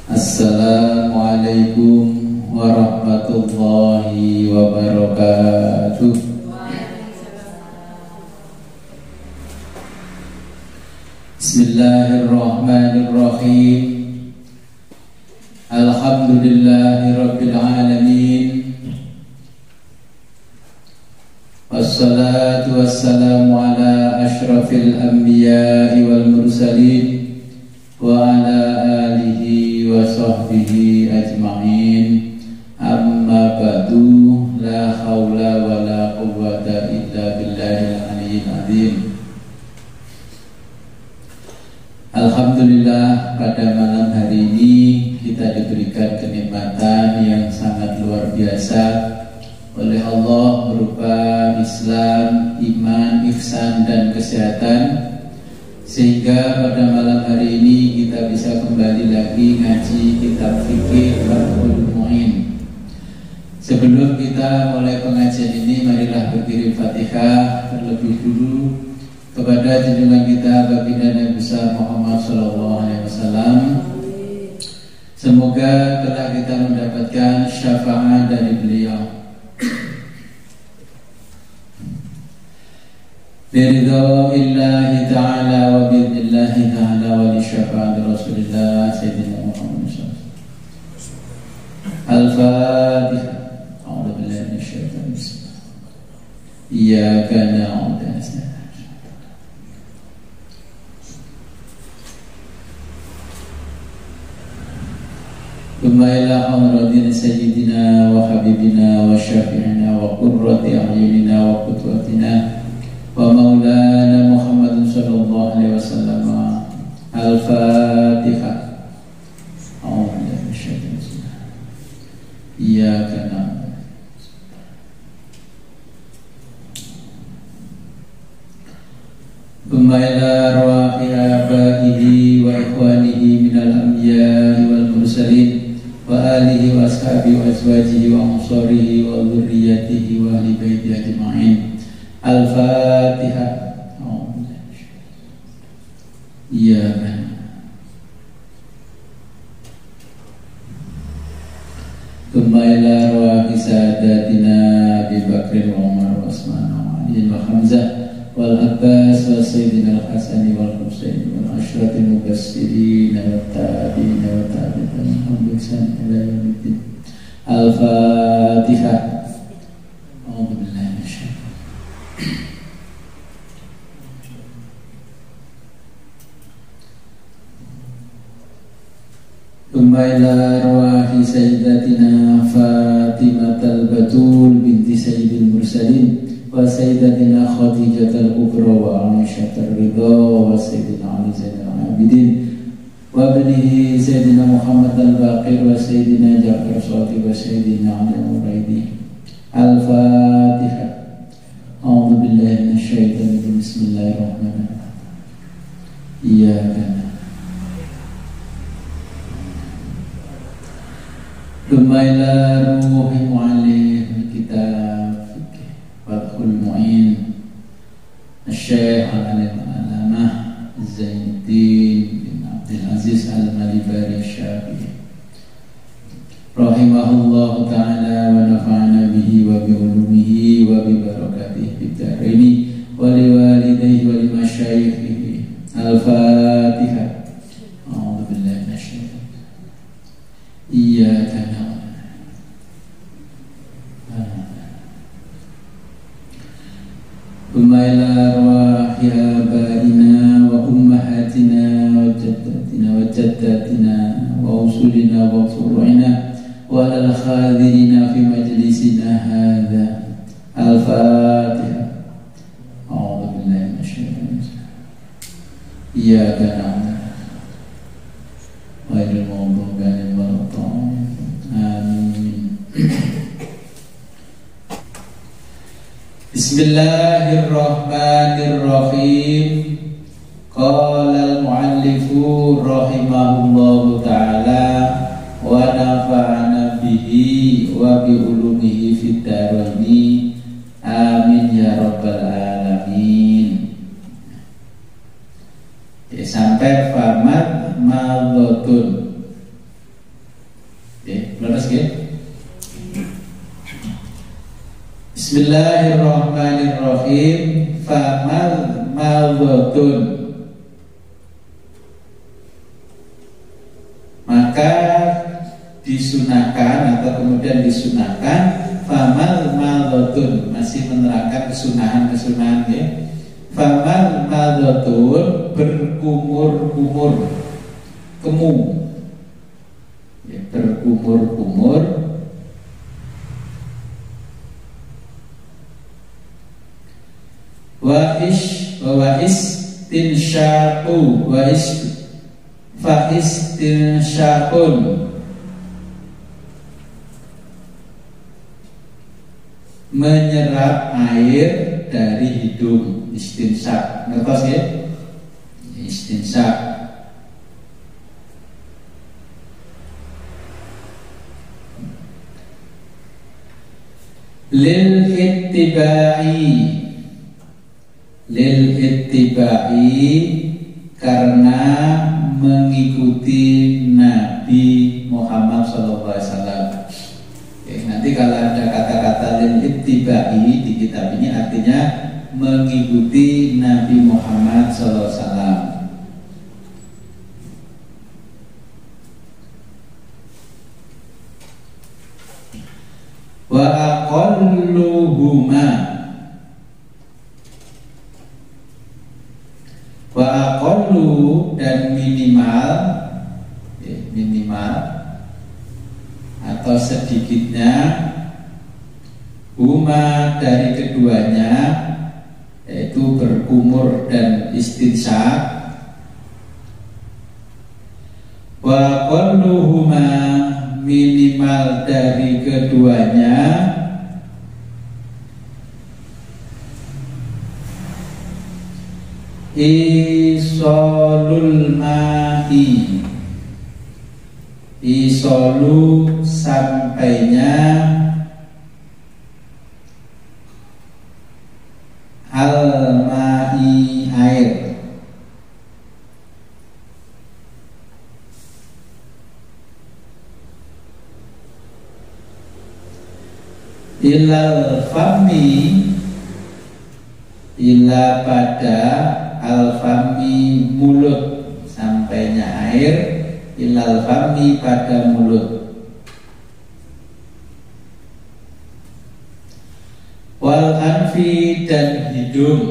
Assalamualaikum warahmatullahi wabarakatuh. Bismillahirrahmanirrahim. Alhamdulillahi rabbil alamin. Wassalatu wassalamu ala ashrafil anbiya'i wal mursalin wa ala alihi wa sahbihi ajma'in. Amma ba'du, la hawla wa la quwwata illa billahil aliyyil azim. Alhamdulillah, pada malam hari ini kita diberikan kenikmatan yang sangat luar biasa oleh Allah berupa Islam, iman, ihsan, dan kesehatan, sehingga pada malam hari ini kita bisa kembali lagi ngaji kitab fikih Fathul Mu'in. Sebelum kita mulai pengajian ini, marilah berkirim Fatihah terlebih dulu kepada junjungan kita Baginda Nabi besar Muhammad SAW. Semoga telah kita mendapatkan syafaat dari beliau. Biridha illahi ta'ala wa biidnillahi ta'ala wa li syafa'ati Rasulillah Sayyidina Muhammad SAW. Al-Fatihah. A'udhu billahi minasyaitanir rajim. Iyyaka na'budu wa iyyaka nasta'in. Thumma ila amradin sayyidina wa habibina wa syafi'ina wa qurrati a'yunina wa qudwatina wa maulana Muhammadin sallallahu alaihi wasallam. Al-Fatihah. A'udzu billahi minasyaitonir rajim. Iyyaka na'budu. Thumma ila arwahi abaihi wa ikhwanihi minal anbiya'i wal mursalin wa alihi wa ashabihi wa azwajihi wa ansarihi wa dhurriyyatihi wa ahli baiti ajma'in. Al-Fatihah. Iyyaka. Thumma ila arwahi sadatina Abi Bakr wa Umar wa Utsman wa Ali wa Hamzah wal Abbas wa Sayyidina Al-Hasan wal Husain wal ashratil mubassirin wa tabi'in wa tabi'in bi ihsan ila yaumiddin. Al-Fatihah. A'udzu billahi minasyaitonir Thumma ila arwahi sayyidatina Fatimatal Batul binti Sayyidil Mursalin wa sayyidatina Khadijatal Kubra wa Aisyatar Ridha wa sayyidina Ali Zainal Abidin wa banihi sayyidina Muhammad al-Baqir wa sayyidina Ja'far Shadiq wa sayyidina Ali al-Muraidi. Al-Fatihah. A'udzu billahi minasyaitonir rajim. Bismillahirrahmanirrahim. Iyyaka. Thumma ila ruhi mu'allim kitab fikih Fathul Mu'in Asy-Syaikh Al-Alamah Zainuddin bin Abdul Aziz Al-Malibari Asy-Syafi'i rahimahullahu ta'ala wa nafa'ana bihi wa bi ulumihi wa bi barakatihi fid dharaini wa li walidayhi wa li masyayikhihi. Al-Fatihah. A'udzu billahi minasyaitonir rajim. Iyyaka na'budu. Thumma ila arwahi abaina wa ummahatina wa jaddatina wa jaddatina wa usulina wa furu'ina wa lal khadirina fi majlisina hadha. Al-Fatihah. A'udzu billahi minasyaitonir rajim. Iyyaka na'budu wa ghairil maghdubi 'alaihim waladdallin. Amin. Bismillahirrahmanirrahim. Qala al-muallifu rahimahullahu ta'ala wa nafa'ana bihi wa bi ulumihi fid dharaini. Amin ya rabbal alamin. Sampai famat madotun Bismillahirrahmanirrahim. Famal madhatun, maka disunahkan atau kemudian disunahkan. Famal madhatun, masih menerangkan kesunahan-kesunahan ya. Famal madhatun, berkumur-kumur, kemu ya, berkumur-kumur. Wa istinsyaqu fa istinsyaqun, menyerap air dari hidung. Istinsyaq, ngertos ya? Istinsyaq. Lil ittiba'i, karena mengikuti Nabi Muhammad SAW. Oke, nanti kalau ada kata-kata lil ittiba'i di kitab ini artinya mengikuti Nabi Muhammad SAW. Wa aqalluhuma, wa aqallu, dan minimal ya, minimal atau sedikitnya, huma, dari keduanya, yaitu berkumur dan istinsyaq. Wa aqalluhuma, minimal dari keduanya, isolul ma'i, isolu, sampainya, al-ma'i, air. Ilal fami, ila, pada, al-fami, mulut, sampainya air, ilal fami, pada mulut. Wal anfi, dan hidung.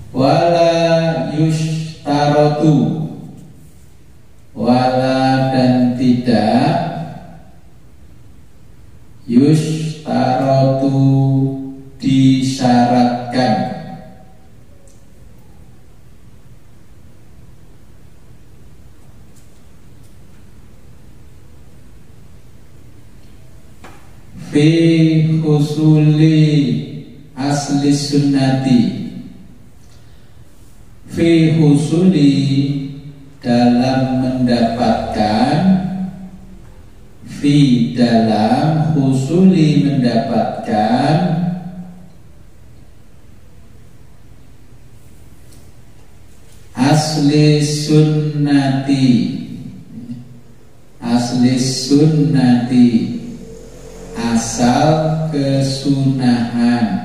Wala yushtarotu, wala, dan tidak, yushtarotu, disyaratkan, fi husuli asli sunnati, fi husuli, dalam mendapatkan, fi, dalam, husuli, mendapatkan, asli sunnati, asli sunnati, asal kesunahan.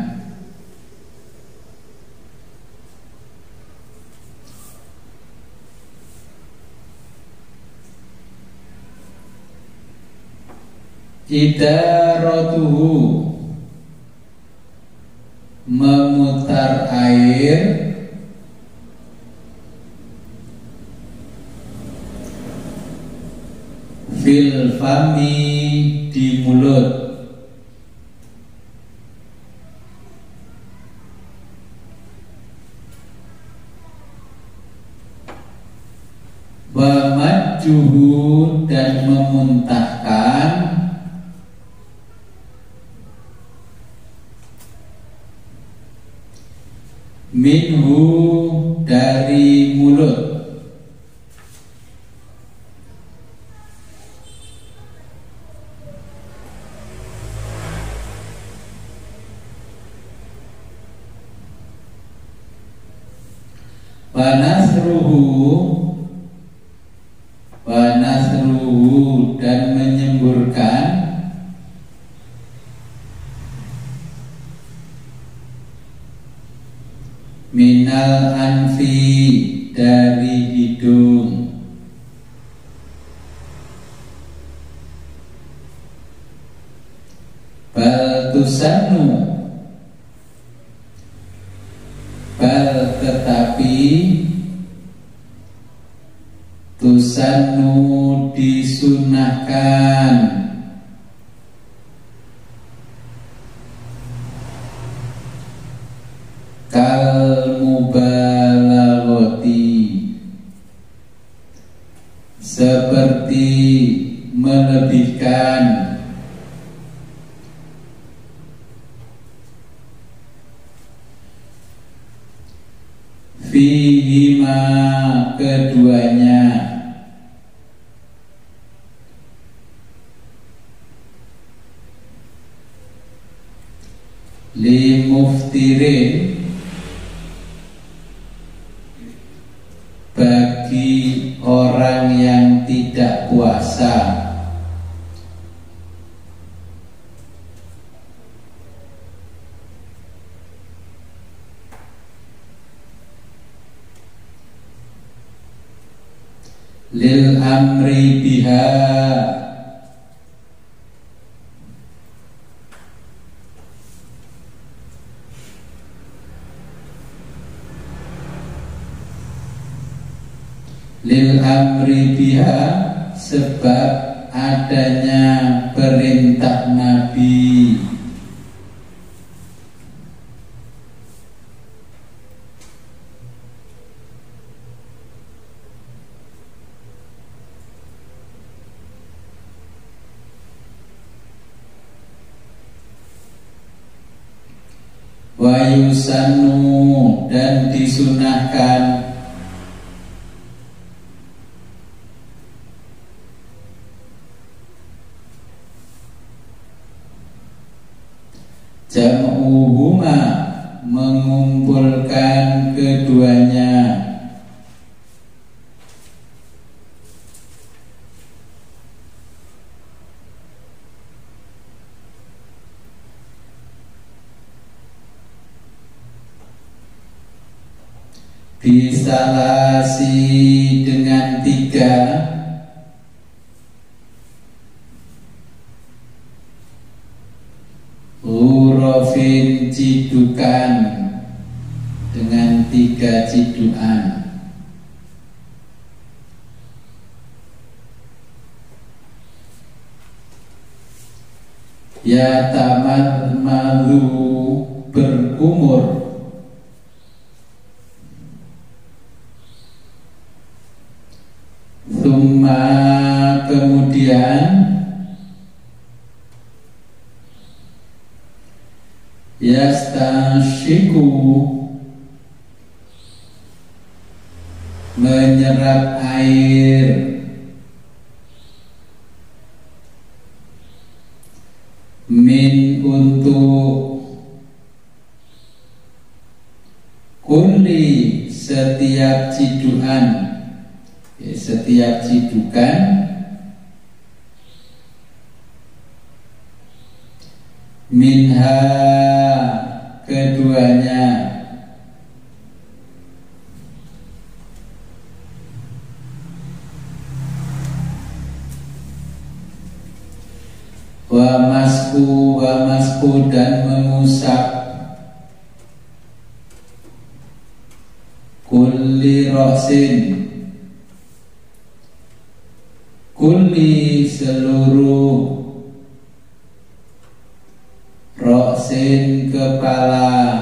Idaratuhu, memutar air, fil fami, di mulut. Wa majjuhu, dan memuntahkan, minhu, dari mulut. Wa nasruhu, minal anfi dari hidung, bal tusanu bal tetapi tusanu disunahkan kal mubalaghati seperti melebihkan fihima keduanya li muftirin bagi orang yang tidak puasa, lil amri biha lil amri biha sebab adanya perintah Nabi wa yusannu dan disunahkan jam'uhuma mengumpulkan keduanya bisalasi dengan 3 hurufin cidukan dengan 3 cidukan ya taman malu berumur summa kemudian yastanshiku menyerap air min untuk kulli setiap cidukan setiap cidukan minha keduanya wa masku dan mengusap kulli rosin kulli seluruh rosin kepala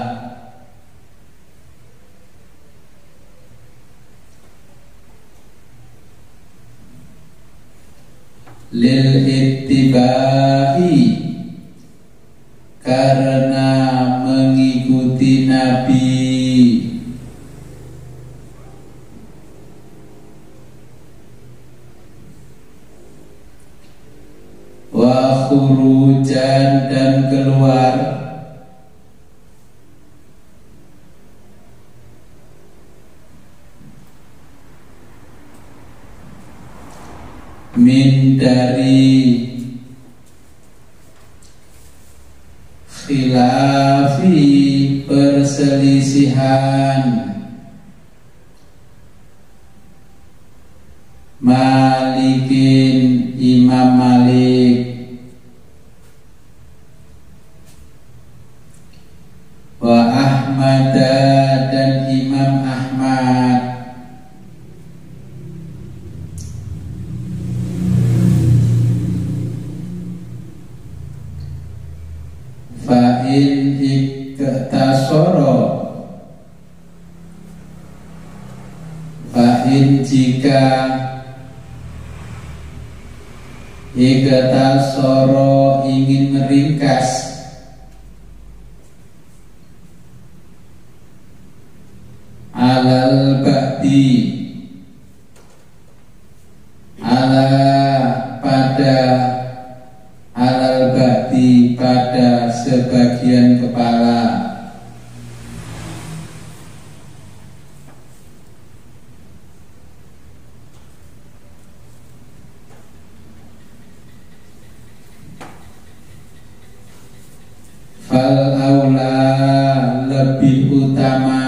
lil ittibai karena mengikuti Nabi wa khurujan dan keluar min dari khilafi perselisihan perselisihan Malikin Imam Malik wa Ahmad dan Imam Ahmad fa in iktasoro fa in jika iktasoro ingin meringkas alal ba'di ala pada alal ba'di pada sebagian kepala fal aula lebih utama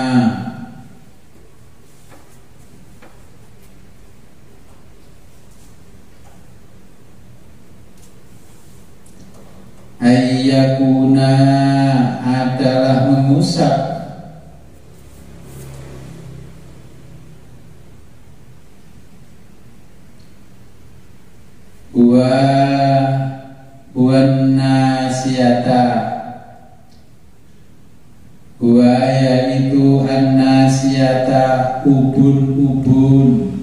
ayyakuna adalah mengusap buan nasiata yaitu an-nasiata ubun-ubun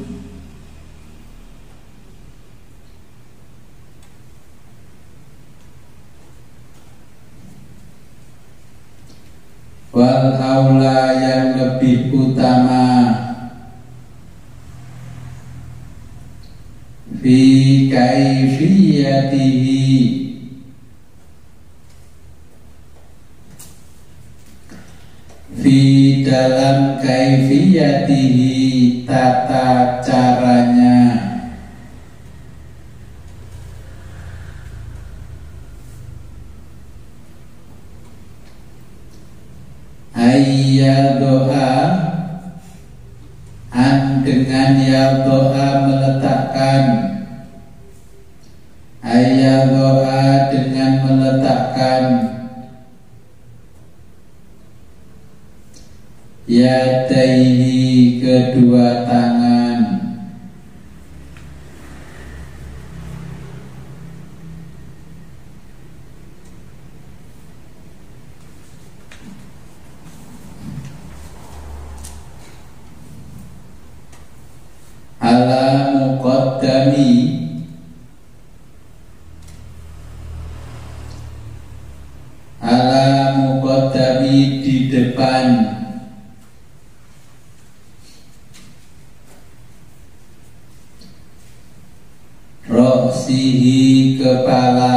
wal aula yang lebih utama fi kaifiyatihi fi dalam kaifiyatihi tata caranya ayya doa dengan ya doa meletakkan ayya doa dengan meletakkan yadaihi kedua tangan ala muqaddami di depan roksihi kepala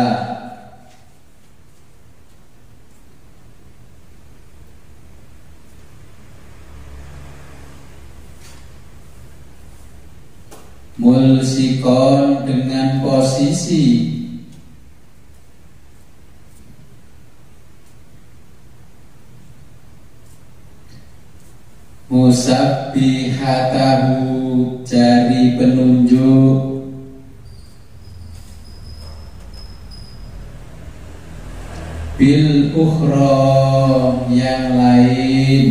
mulsikon dengan posisi musabbihatahu jari penunjuk bil ukhra yang lain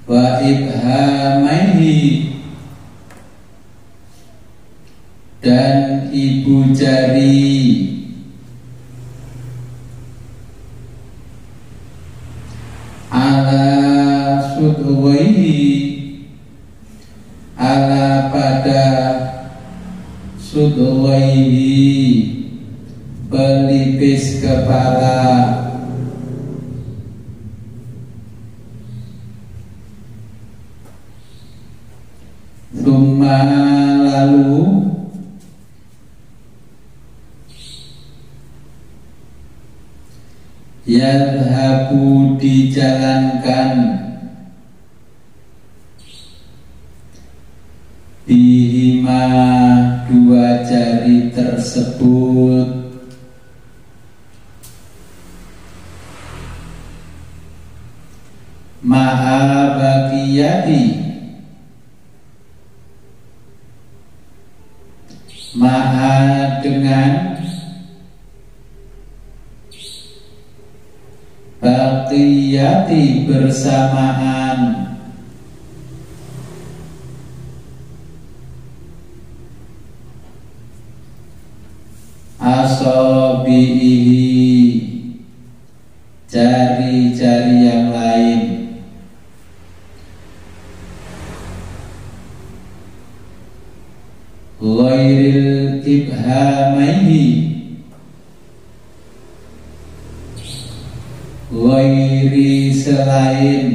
wa ibhamaihi dan ibu jari ala sudwaihi ala pada sudwaihi pelipis kepala Summa lalu yadhabu dijalankan bihima dua jari tersebut ma'a baqiyati, ma'a dengan baqiyati bersamaan asabihi jari-jari yang lain, ghairil ibhamaihi, ghairi selain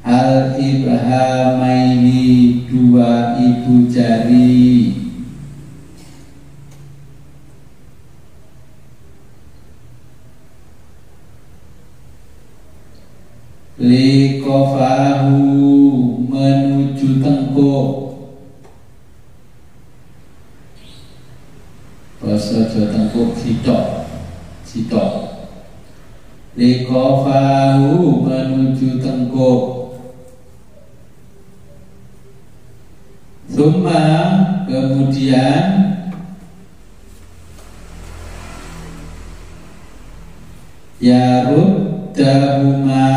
al ibhamaihi dua ibu jari, liqafahu menuju tengkuk, basa Jawa tengkuk sitok, liqafahu menuju tengkuk, summa kemudian yaruddahuma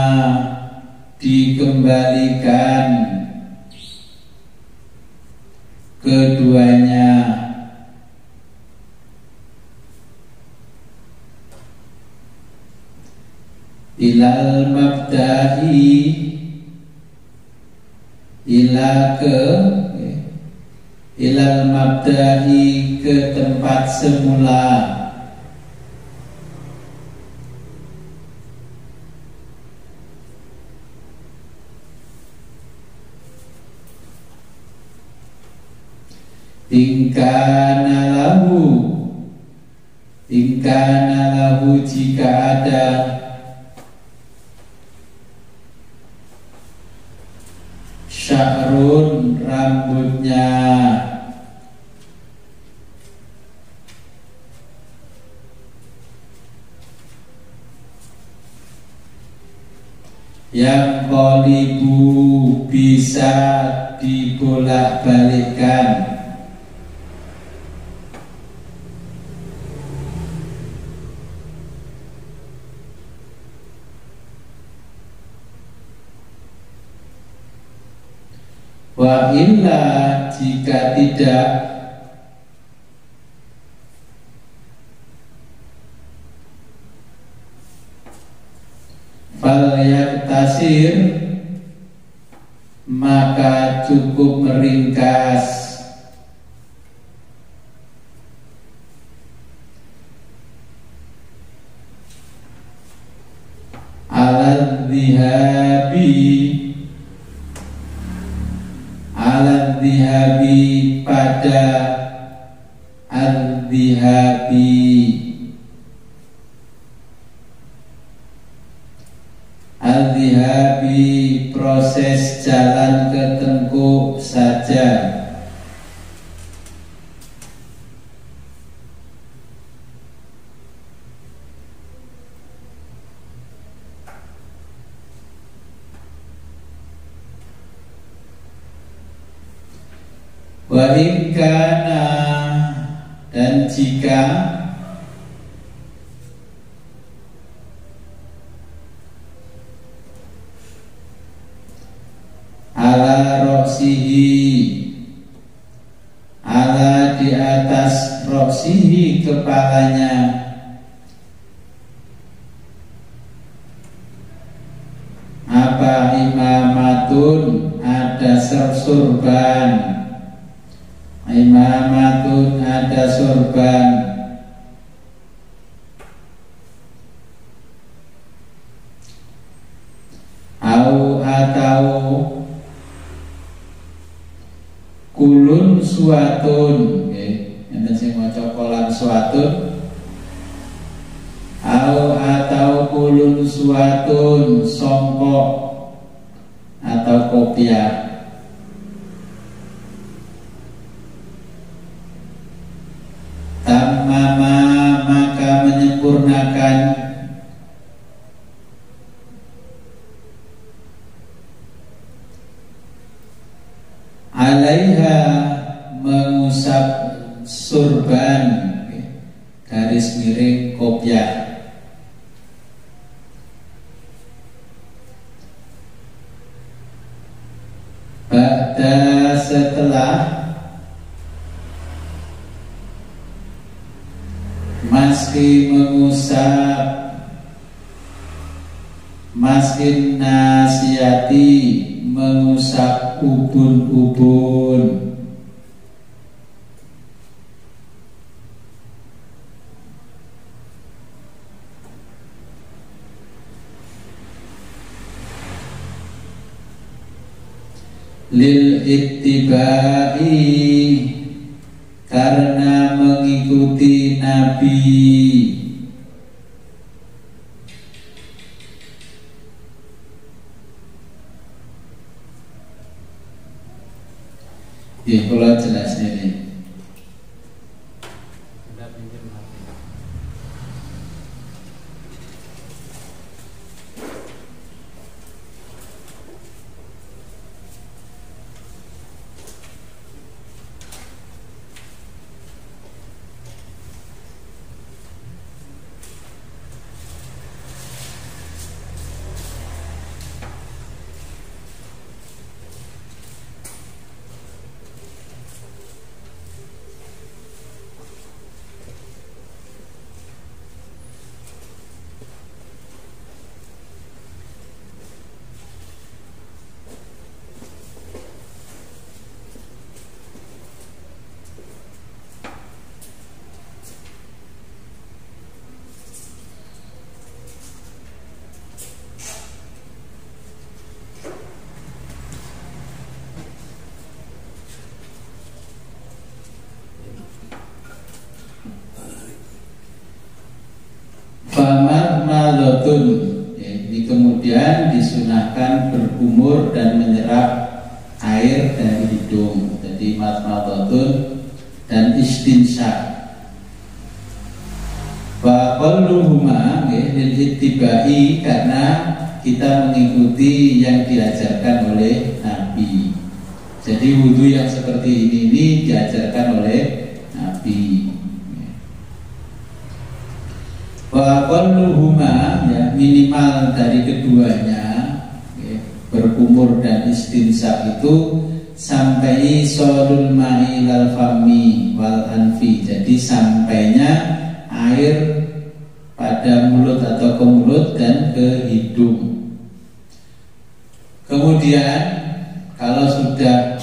dikembalikan keduanya ilal mabda'i, ilal mabda'i ke tempat semula, ingkana lahu jika ada sya'run rambutnya, yang qalibu bisa dibolak-balikkan, wa illa jika tidak fal yaktasir maka cukup meringkas, alal dhihabi pada al-dhihabi proses jalan ke tengkuk saja, wa ingkana dan jika ala roksihi, ala di atas roksihi kepalanya, apa imamatun ada sorban, imamatun ada sorban, atau kulun suatun, enten sing maca kolan suatun, atau kulun suatun songkok atau kopiah, menggunakan alaiha mengusap surban garis miring kopiah. Ba'da setelah maski mengusap maskin nasiyati mengusap ubun-ubun. Lil ittibai karena mengikuti Nabi. Ya, kalau jelas ini. Famadmadatun, ini kemudian disunahkan berkumur dan menyerap air dari hidung. Jadi madmadatun dan istinsyak. Wa qalluhuma lil ittibai karena kita mengikuti yang diajarkan oleh Nabi. Jadi wudhu yang seperti ini diajarkan oleh Nabi. Wa qalluhuma, ya, minimal dari keduanya, ya, berkumur dan istinsak itu sampai solul ma'i lal fami wal anfi. Jadi sampainya air pada mulut atau ke mulut dan ke hidung. Kemudian kalau sudah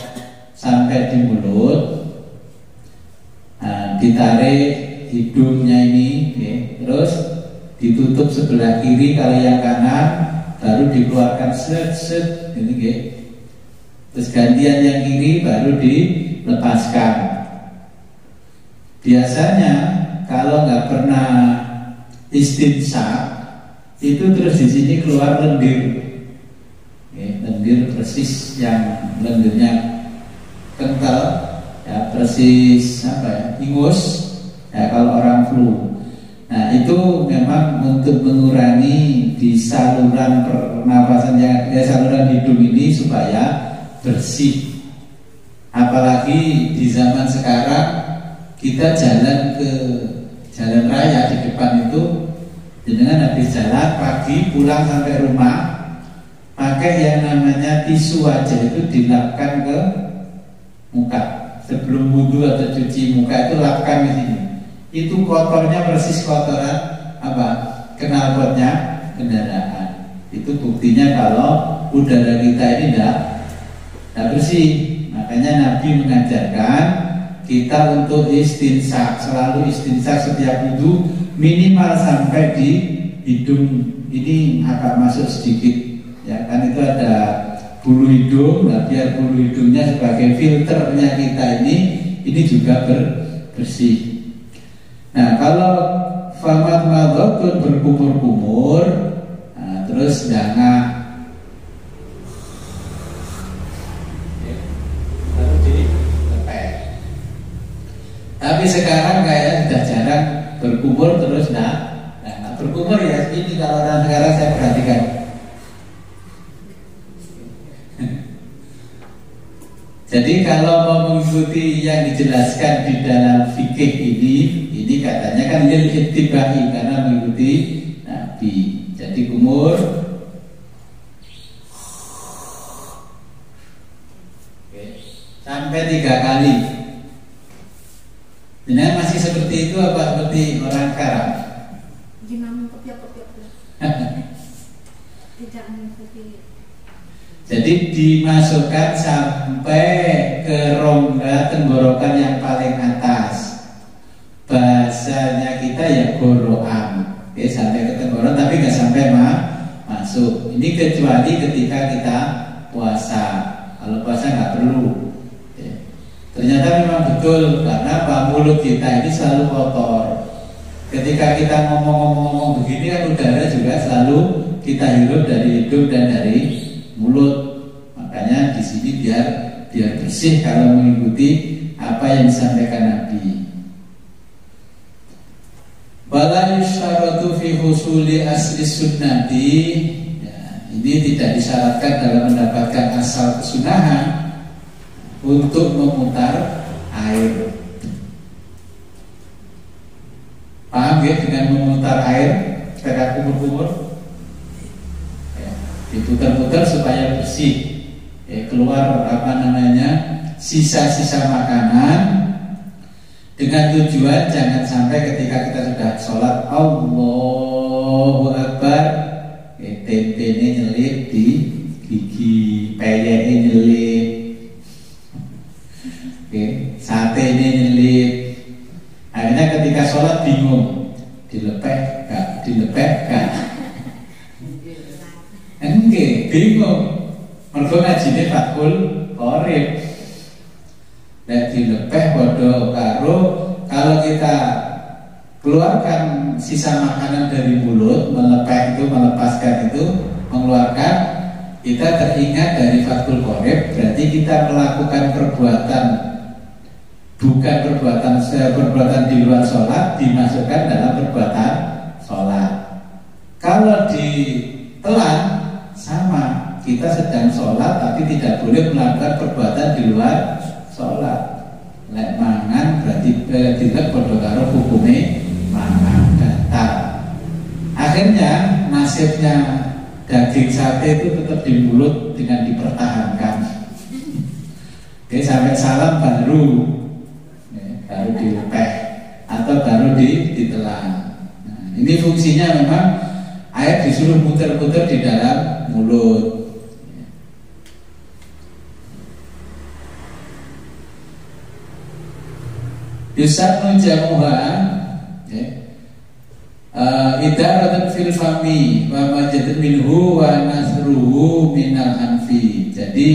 sampai di mulut, nah, ditarik hidungnya ini, ya, terus ditutup sebelah kiri, kalau yang kanan baru dikeluarkan set ini, ya. Terus gantian yang kiri baru dilepaskan. Biasanya kalau nggak pernah istinsak itu terus di sini keluar lendir, ya, lendir persis yang lendirnya kental, ya, persis apa ya, ingus. Ya, kalau orang flu, nah itu memang untuk mengurangi di saluran pernapasan saluran hidung ini supaya bersih. Apalagi di zaman sekarang kita jalan ke jalan raya di depan itu, dengan habis jalan pagi pulang sampai rumah, pakai yang namanya tisu aja itu dilapkan ke muka sebelum wudhu atau cuci muka, itu lapkan di sini. Itu kotornya persis kotoran apa? Knalpotnya kendaraan. Itu buktinya kalau udara kita ini tidak bersih. Makanya Nabi mengajarkan kita untuk istinsak, selalu istinsak setiap wudhu, minimal sampai di hidung ini agak masuk sedikit, ya kan, itu ada bulu hidung. Nah, biar bulu hidungnya sebagai filternya kita ini juga bersih. Nah, kalau famadmadatun berkumur-kumur, nah, terus danga, lalu dilepek. Tapi sekarang kayaknya sudah jarang berkumur terus berkumur ya. Ini kalau orang sekarang saya perhatikan. Jadi kalau mau mengikuti yang dijelaskan di dalam fikih ini katanya kan lil ittiba'i, karena mengikuti Nabi. Jadi kumur sampai 3 kali. Jadi masih seperti itu apa seperti orang sekarang? Gimana kopiak-kopiak? Tidak mengikuti. Jadi dimasukkan sampai ke rongga tenggorokan yang paling atas. Bahasanya kita ya gorokan, sampai ke tenggorokan tapi nggak sampai masuk. Ini kecuali ketika kita puasa. Kalau puasa nggak perlu. Ternyata memang betul, karena mulut kita ini selalu kotor. Ketika kita ngomong-ngomong begini kan udara juga selalu kita hirup dari hidung dan dari mulut. Makanya di sini biar bersih kalau mengikuti apa yang disampaikan Nabi. Wala yusyaratu fi husuli asli sunnati. Ya, ini tidak disyaratkan dalam mendapatkan asal kesunahan untuk memutar air. Paham ya dengan memutar air? Kayak kumur-kumur, diputar-putar supaya bersih, keluar sisa-sisa makanan, dengan tujuan jangan sampai ketika kita sudah sholat Allahu Akbar, tempenya nyelip di gigi, peyeknya nyelip, satenya nyelip. Akhirnya ketika sholat bingung, dilepeh gak? Enggak, bingung. Mergo ngajine Fathul Qorib. Nek dilepeh padha karo kalau kita keluarkan sisa makanan dari mulut, melepeh itu, melepaskan itu, mengeluarkan, kita teringat dari Fathul Qorib, berarti kita melakukan perbuatan, bukan perbuatan di luar sholat, dimasukkan dalam perbuatan sholat. Kalau ditelan, sama, kita sedang sholat tapi tidak boleh melakukan perbuatan di luar sholat. Lek mangan berarti dilek padha karo hukume mangan batal. Akhirnya nasibnya daging sate itu tetap di mulut dengan dipertahankan. Oke, sampai salam baru dilepeh atau baru ditelan. Nah, ini fungsinya memang air disuruh muter-muter di dalam mulut. Yusanu jamuha idaratun fil fami wa majatun minhu wa nasruhu minal anfi. Jadi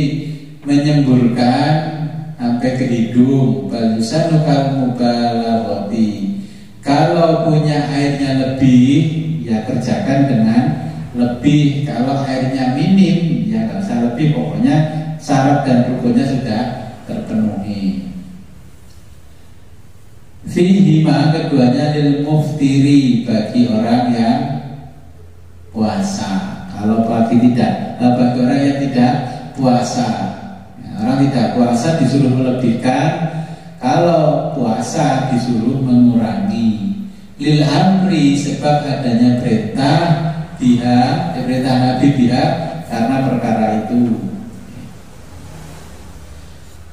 menyemburkan sampai ke hidung. Bal yusanu kal mubalaghati. Kalau punya airnya lebih, ya kerjakan dengan lebih. Kalau airnya minim, ya nggak usah lebih. Pokoknya syarat dan rukunnya sudah terpenuhi. Fihima, keduanya lil muftiri, bagi orang yang puasa. Kalau bagi orang yang tidak puasa, orang tidak puasa disuruh melebihkan. Kalau puasa disuruh mengurangi. Lil amri, sebab adanya perintah perintah Nabi karena perkara itu.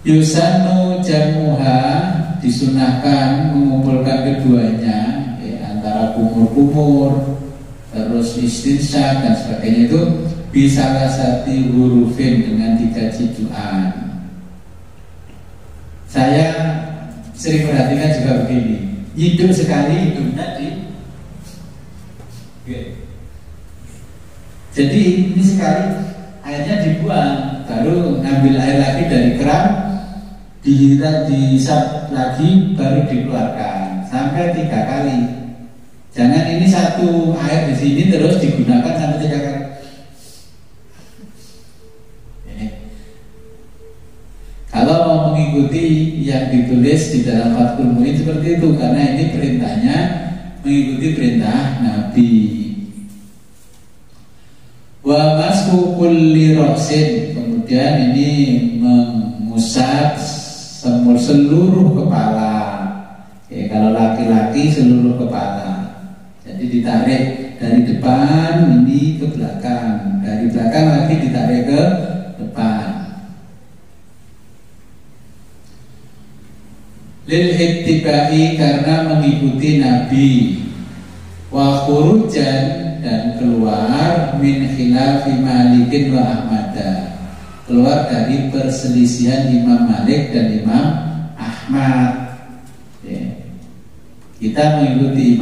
Yusanu jamuha, disunahkan mengumpulkan keduanya, antara kumur-kumur terus istinsyak dan sebagainya, itu bisa lasati hurufin dengan 3 cidukan. Saya sering perhatikan juga begini, hidup sekali hidupnya jadi ini sekali airnya dibuang, baru ngambil air lagi dari keran, dihisap lagi, baru dikeluarkan sampai 3 kali. Jangan ini satu air di sini terus digunakan sampai 3 kali. Kalau mau mengikuti yang ditulis di dalam Fathul Muin seperti itu, karena ini perintahnya mengikuti perintah Nabi. Wa masku kulli ra'sin, kemudian ini mengusap seluruh kepala. Oke, kalau laki-laki seluruh kepala. Jadi ditarik dari depan ini ke belakang, dari belakang lagi ditarik ke depan. Lil ittibai, karena mengikuti Nabi. Wa khurujan, dan keluar min khilafi Malikin wa Ahmada, keluar dari perselisihan Imam Malik dan Imam Ahmad. Kita mengikuti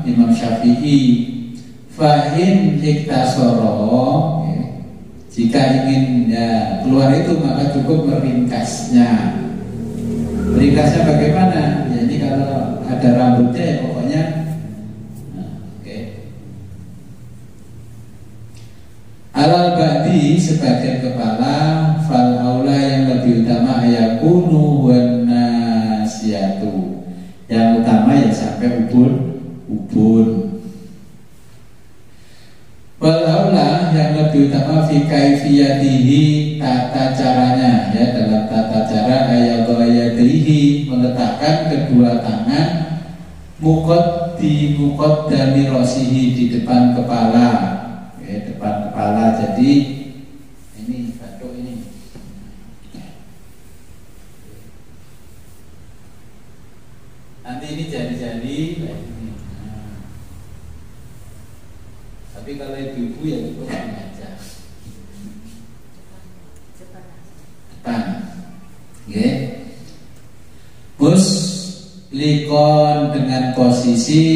Imam Syafi'i. Fa'in iktasoro, jika ingin keluar itu maka cukup meringkasnya. Meringkasnya bagaimana? Jadi kalau ada rambutnya ya pokoknya alal ba'di, sebagian kepala. Fal aula, yang lebih utama ayakunu wan nasiyatu, yang utama ya sampai ubun. Wal aula, yang lebih utama fi kaifiyatihi, tata caranya, ya dalam tata cara ayadhihi, meletakkan kedua tangan muqaddami rasihi, di depan kepala. Depan kepala. Jadi ini batuk ini. Nanti ini jari-jari. Tapi kalau ibu-ibu ya cukup aja. Depan. Oke. Likon, dengan posisi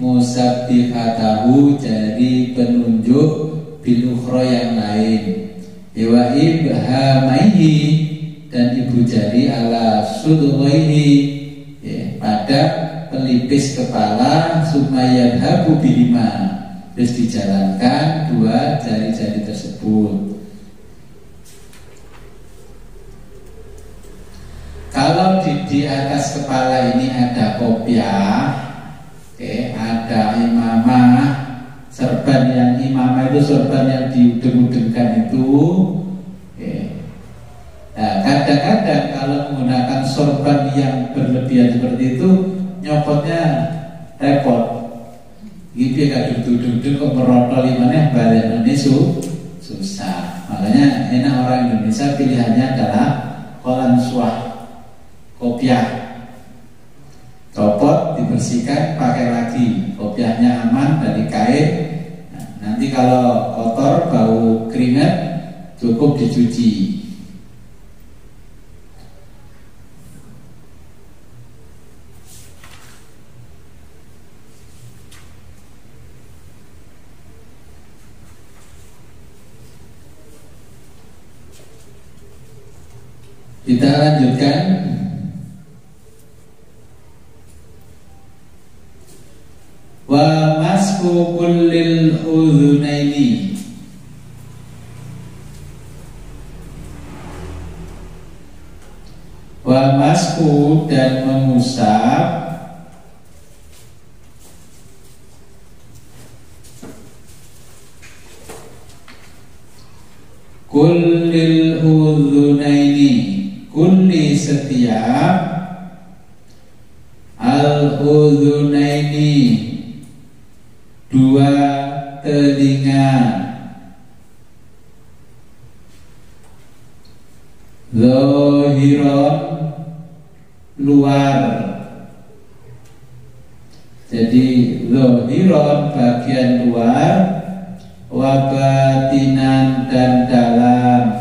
musabbihatahu, jari penunjuk bil ukhra, yang lain. Wa ibhamaihi, dan ibu jari ala sudghaihi, pada pelipis kepala. Sumayadhabu bihima, terus dijalankan dua jari-jari tersebut. Kalau di atas kepala ini ada kopiah, ada imamah, serban. Yang imamah itu serban yang diudeng-udengkan itu. Nah, kadang-kadang kalau menggunakan sorban yang berlebihan seperti itu, nyopotnya repot. Gitu ya, kadang-kadang kok merotol imannya badan ini susah. Makanya enak orang Indonesia pilihannya adalah kolan suah, kopiah. Copot, dibersihkan, pakai lagi. Kopiahnya aman dari kain. Nah, nanti kalau kotor, bau keringat, cukup dicuci. Kita lanjutkan. Wa masku kullil udhunaini, wa masku, dan mengusap kullil udhunaini, kulli, setiap, al-udhunaini, dua telinga, zahiron, luar. Jadi zahiron bagian luar, wa batinan, dan dalam.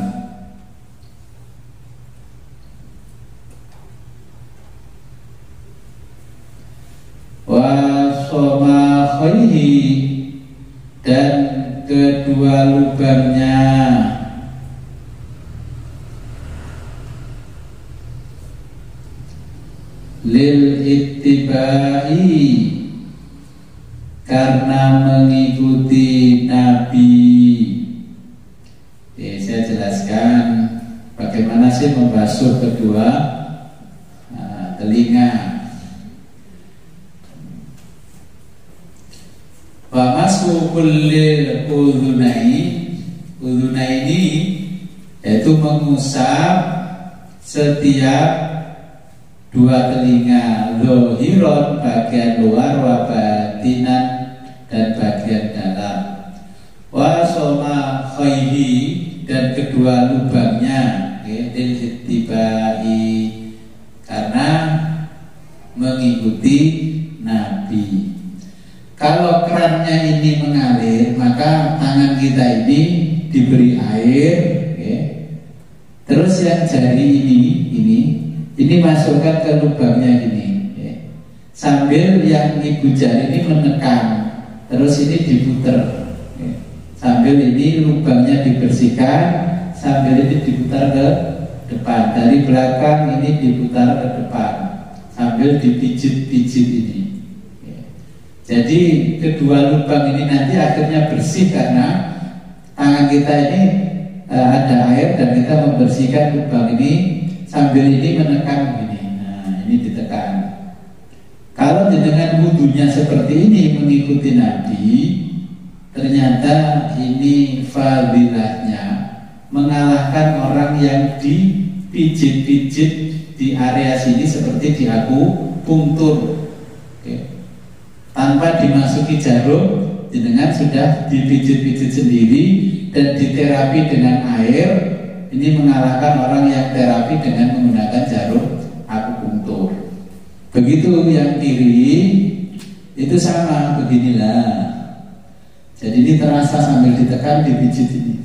Somakhaihi, dan kedua lubangnya. Lil ittibai, karena mengikuti Nabi. Saya jelaskan bagaimana sih membasuh kedua telinga. Masu kullil udhunaini yaitu mengusap setiap dua telinga, zohiron bagian luar, wa batinan dan bagian dalam, wa soma khaihi dan kedua lubangnya, tibai karena mengikuti Nabi. Kalau kerannya ini mengalir, maka tangan kita ini diberi air, terus yang jari ini masukkan ke lubangnya gini, sambil yang ibu jari ini menekan, terus ini diputer, sambil ini lubangnya dibersihkan, sambil ini diputar ke depan, dari belakang ini diputar ke depan, sambil dipijit-pijit ini. Jadi kedua lubang ini nanti akhirnya bersih karena tangan kita ini ada air dan kita membersihkan lubang ini sambil ini menekan begini. Nah, ini ditekan. Kalau dengan wudhunya seperti ini mengikuti Nabi, ternyata ini fadilahnya mengalahkan orang yang dipijit-pijit di area sini seperti di akupunktur. Tanpa dimasuki jarum, jenengan sudah dipijit-pijit sendiri dan diterapi dengan air. Ini mengalahkan orang yang terapi dengan menggunakan jarum akupunktur. Begitu yang kiri itu sama, beginilah. Jadi ini terasa sambil ditekan, dipijit ini.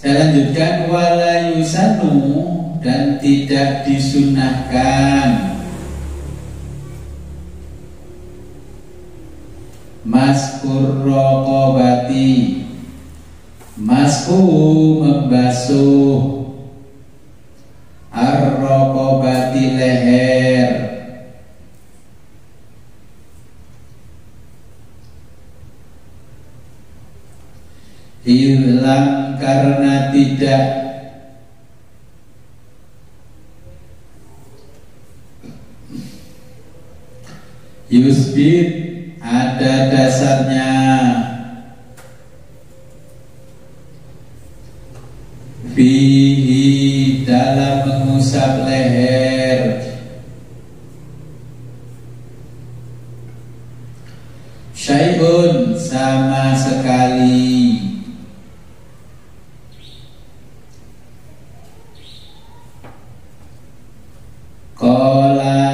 Saya lanjutkan, wala yusanu dan tidak disunahkan maskur raqabati, masku membasuh, ar-raqabati leher, hilang karena tidak yusbit ada dasarnya fihi dalam mengusap leher syai'un sama sekali. Qala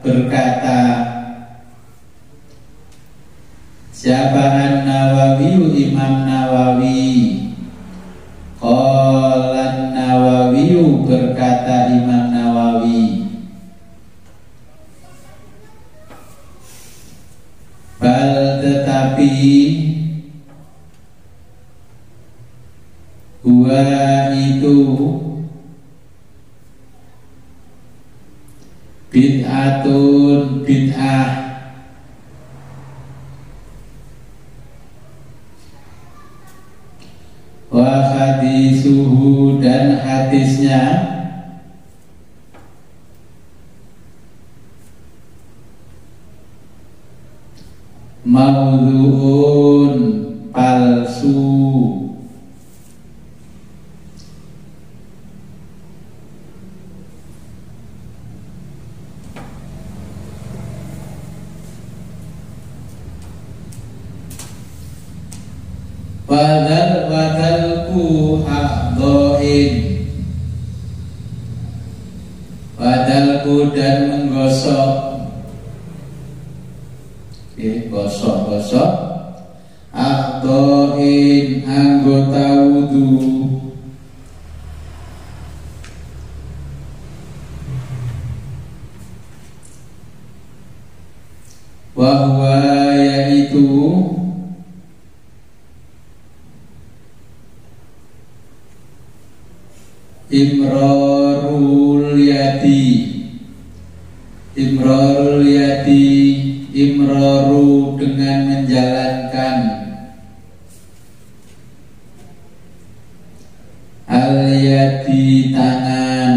berkata siapa An-Nawawi, Imam Nawawi. Qala Nawawi berkata Imam Nawawi, bal tetapi huwa itu bid'atun bid'ah wa hadisuhu dan hadisnya maudhu'un palsu. Wadalku haqdoin, wadalku dan menggosok, gosok-gosok, haqdoin anggota wudu, wahwa yaitu imrarul yadi, imrarul yadi, imraru dengan menjalankan, al yadi tangan,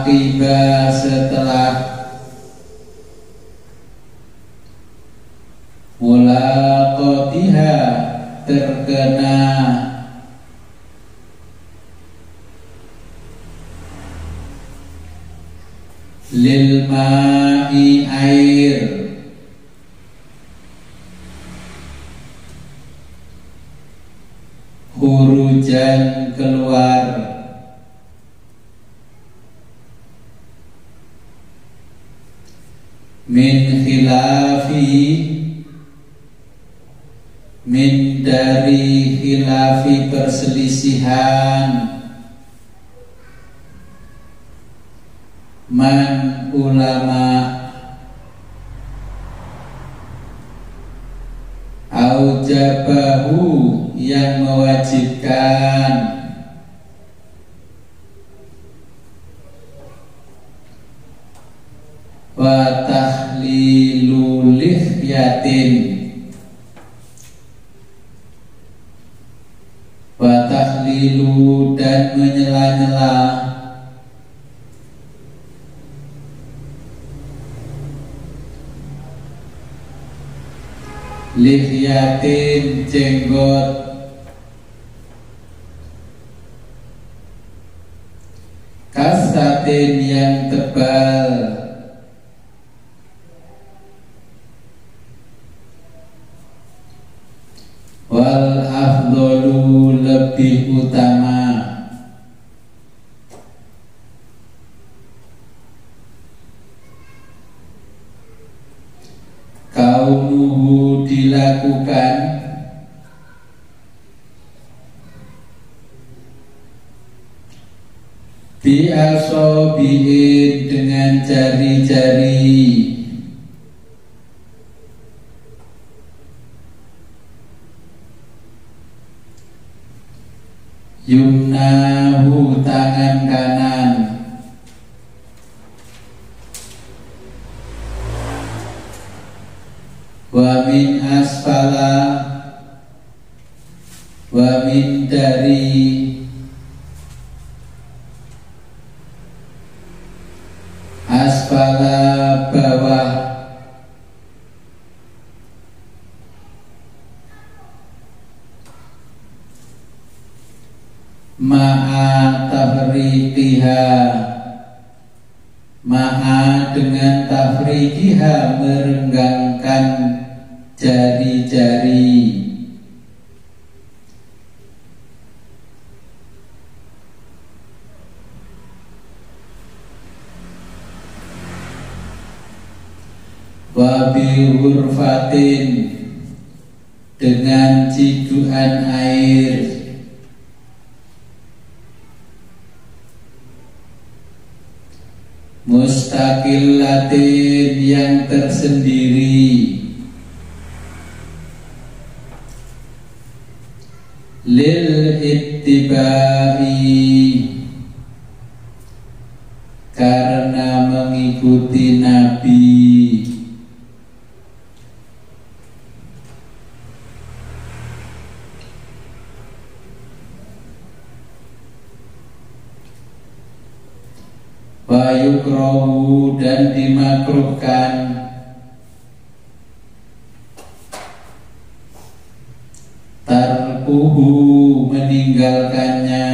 akibat setelah mulaqatiha terkena lil ma'i air hurujan keluar min khilafi min dari khilafi perselisihan man ulama aujabahu yang mewajibkan wa tahlilu lihyatin wa tahlilu dan menyela-nyela lihyatin jenggot kasatin yang tebal wal afdolu lebih utama kaunuhu dilakukan bi'asobihin dengan jari-jari yumnahu tangan kanan wa min asfala wa min dari asfala bawah ma'a tafriqiha ma'a dengan tafriqiha merenggangkan jari-jari wa bi ghurfatin dengan cidukan air mustaqillatin yang tersendiri lil ittibai karena mengikuti Nabi wa yukrahu dan dimakruhkan tarkuhu meninggalkannya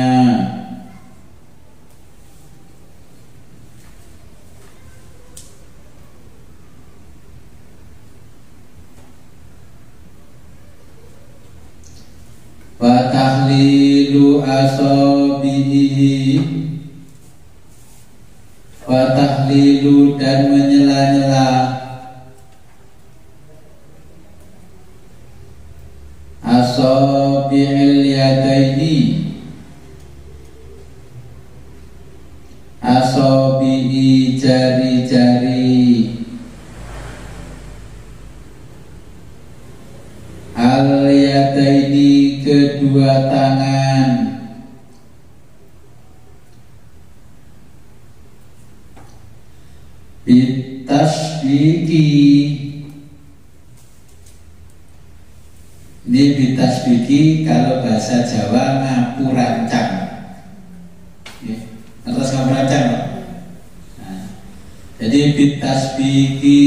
wa tahlilu asabihi wa tahlilu dan menyela-nyela asabi'il yadaini asabi'i jari-jari al yadaini kedua tangan bitasbiki ini bitasbiki kalau bahasa Jawa ngapu rancang ya. Atas ngapu rancang Jadi bitasbiki,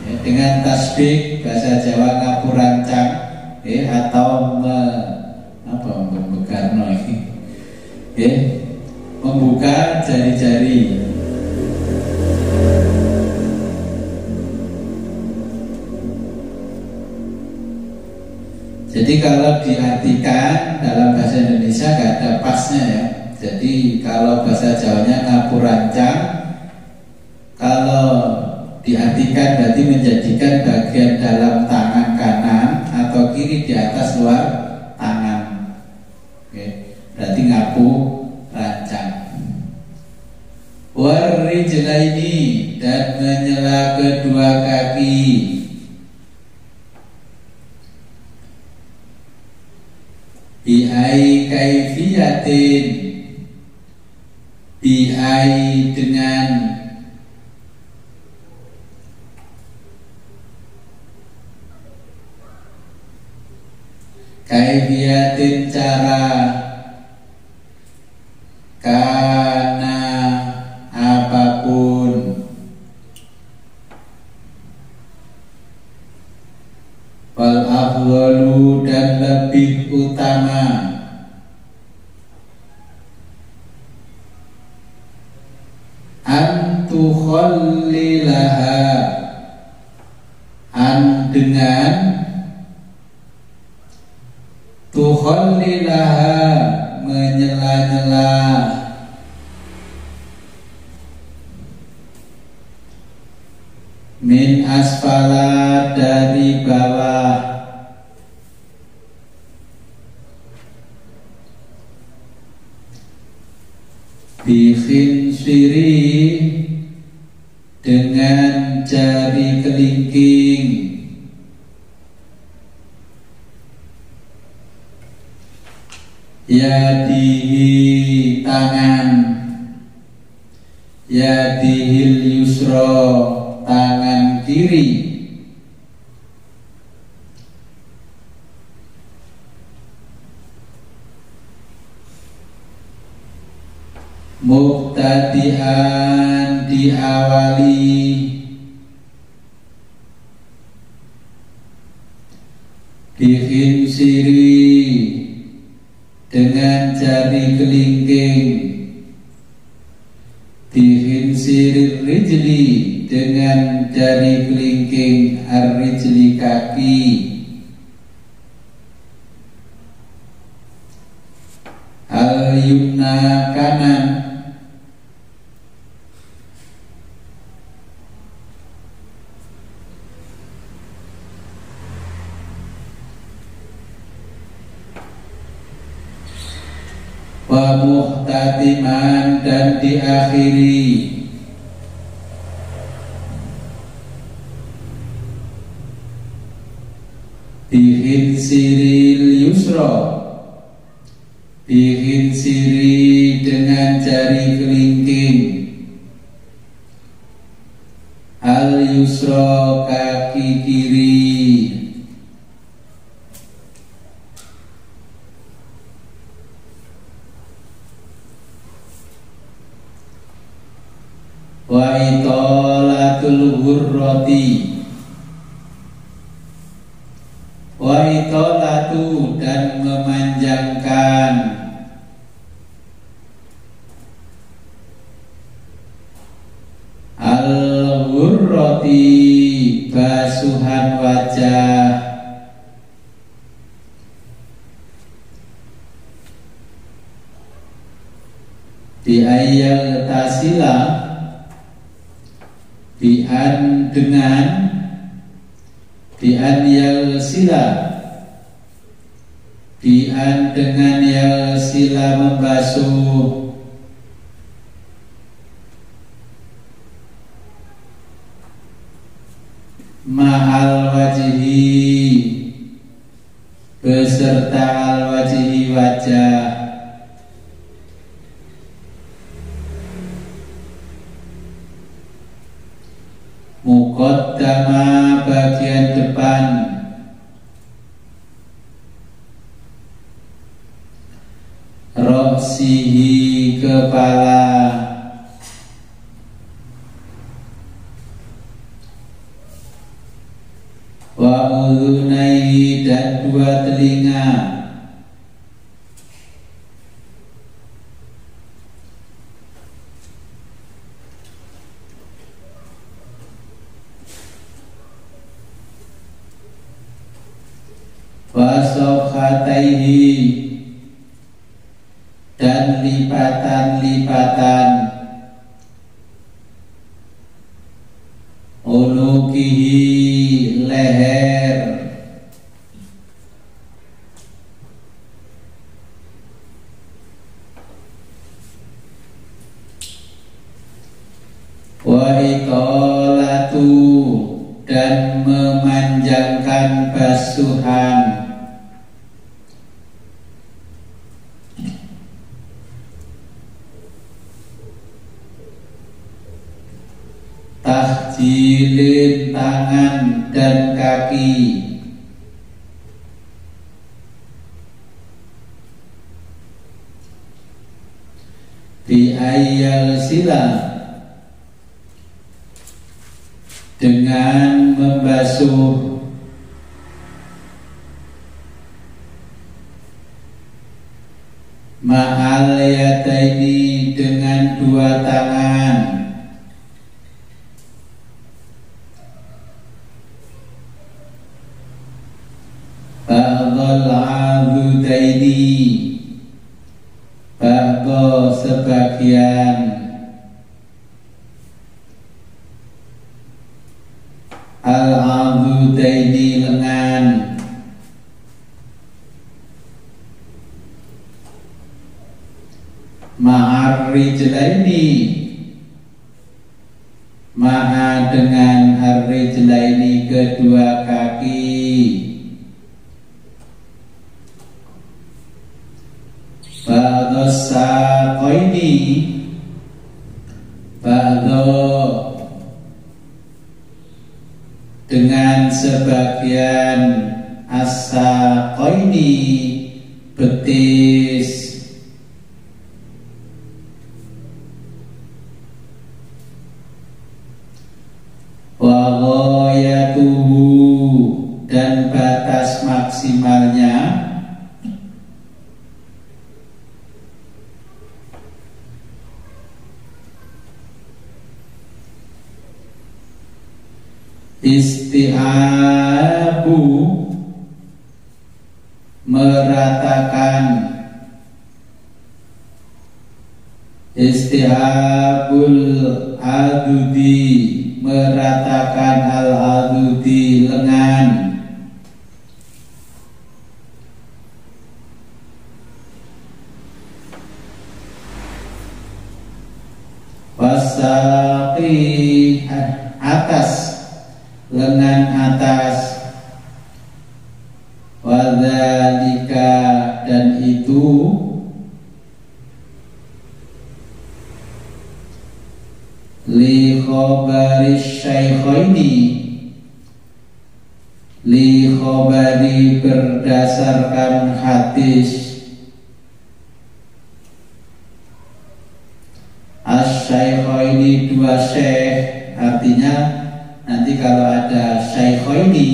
ya, dengan tasbih bahasa Jawa ngapurancang, ya, atau membekarno ini, ya, membuka jari-jari. Jadi kalau diartikan dalam bahasa Indonesia gak ada pasnya ya. Jadi kalau bahasa Jawanya ngapurancang, kalau diartikan berarti menjadikan bagian dalam tangan kanan atau kiri di atas luar tangan. Oke, berarti ngapu rancang. Warijlaini, dan menyela kedua kaki. Bi'ai kaifiyatin, bi'ai dengan kaifiyatin cara, karena apapun, wal afdalu, dan lebih utama, antukhallilaha, dengan tukhallilaha, menyela-nyela, min asfala, dari bawah, bikhinsiri, dengan jari kelingking, yadihi, tangan, yadihil yusro, tangan kiri, mubtadi'an, diawali, bikhinsiri, dengan jari kelingking, bikhinsiri rijli, dengan jari kelingking ar-rijli, kaki, al-yumna, kanan, wa muhtatiman, dan diakhiri, bihinsiril yusra, bihinsiri, dengan jari kelingking, al yusra, kaki kiri, wa itolatul hurrati, wa itolatu, dan memanjangkan, al-hurrati, basuhan wajah, bi'ayyal tasila, bi'an, dengan, bi'an yal sila, bi'an, dengan yal sila, membasuh, ma'al wajhi, beserta al wajhi, wajah, muqaddama, bagian depan, roksihi, kepala, wa udhunaihi dan dua telinga, wa sofhataihi dan lipatan-lipatan, unukihi leher, wa iqalatu dan memanjangkan basuhan, tahjilin tangan dan kaki, bi ayyal sila dengan membasuh ma'al yadaini dengan dua tangan, ba'dhal adudaini ba'dha sebagian, al-adudaini lengan, ma'ar rijlaini ma'a dengan ar-rijlaini kedua kaki, ba'dhas saqaini ba'dha dengan sebagian, as-saqaini betis, wa ghayatuhu dan batas maksimalnya, isti'abu meratakan, isti'abul adudi meratakan al-adudi lengan, wasaqi atas lengan atas, wadzalika dan itu, li khobaris syaikhaini li khobari berdasarkan hadis, as-syaikhaini dua syekh, artinya nanti kalau ada syaikhaini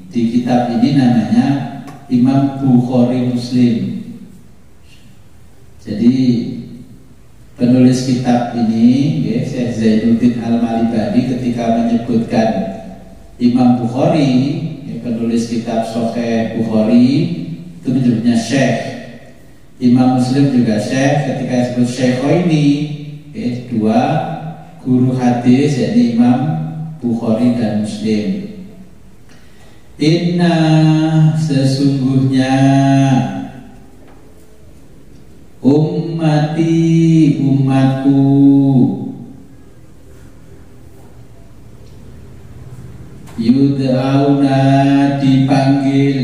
di kitab ini namanya Imam Bukhari Muslim. Jadi penulis kitab ini, Syekh Zainuddin Al-Malibadi, ketika menyebutkan Imam Bukhari, penulis kitab Sahih Bukhari, itu menyebutnya Syekh. Imam Muslim juga Syekh, ketika disebut Syaikhaini, dua guru hadis, yakni Imam Bukhari dan Muslim. Inna sesungguhnya ummati umatku yud'auna dipanggil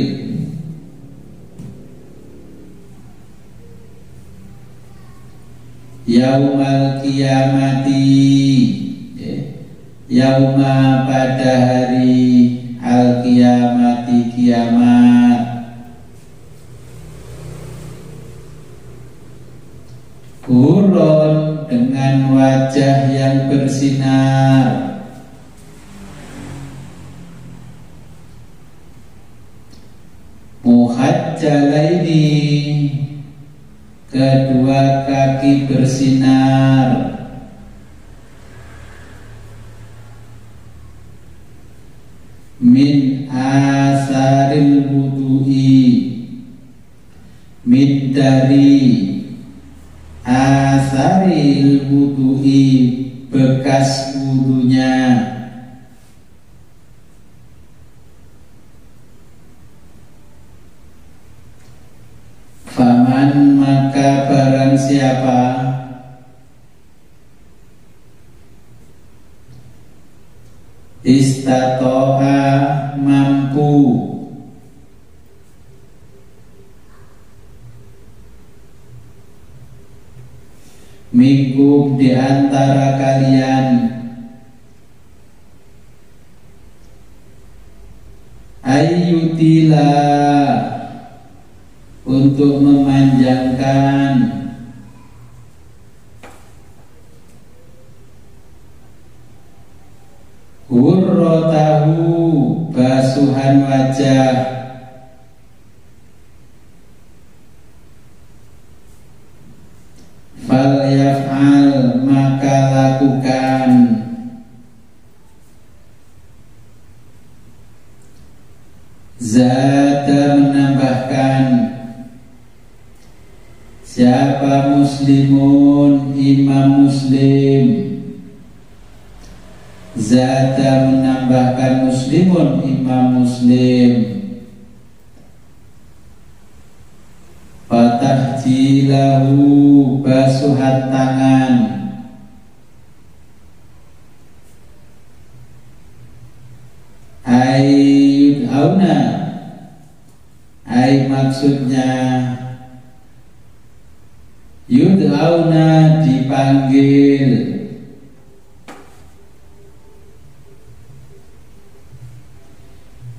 yaumal kiamati yauma pada hari al-kiamati kiamat, hurun dengan wajah yang bersinar, Ar-Rajalaini, kedua kaki bersinar. Min asaril wudu'i, min dari asaril wudu'i, bekas wudunya. Faman, maka barang siapa istato'a, mampu minkum, di antara kalian, ayyutila, untuk memanjangkan, hurrotahu, basuhan wajah, fal yaf'al, maka lakukan, zada, menambahkan. Siapa? Muslimun, Imam Muslim. Zada, menambahkan, Muslimun, Imam Muslim. Fatahjilahu, basuhan tangan. Ayyud'auna, ay maksudnya yud'auna, dipanggil.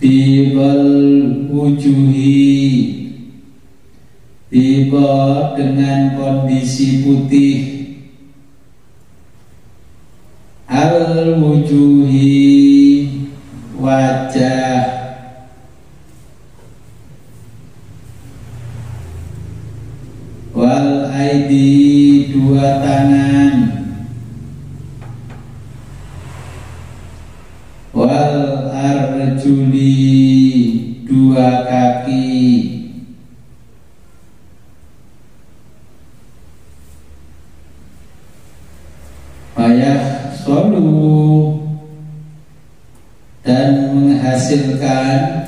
Bibal wujuhi, biba dengan kondisi putih. Al wujuhi, wajah. Wal aidi, dua tangan. Wal arjuli, dua kaki. Payah solu, dan menghasilkan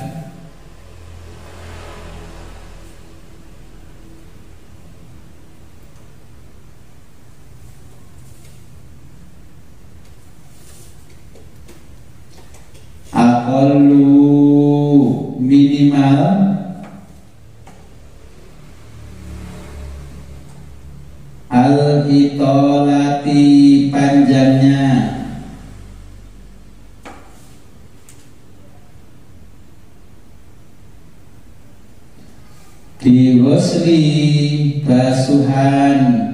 aqallu, minimal, al-itolati, panjangnya. Dighusli, basuhan.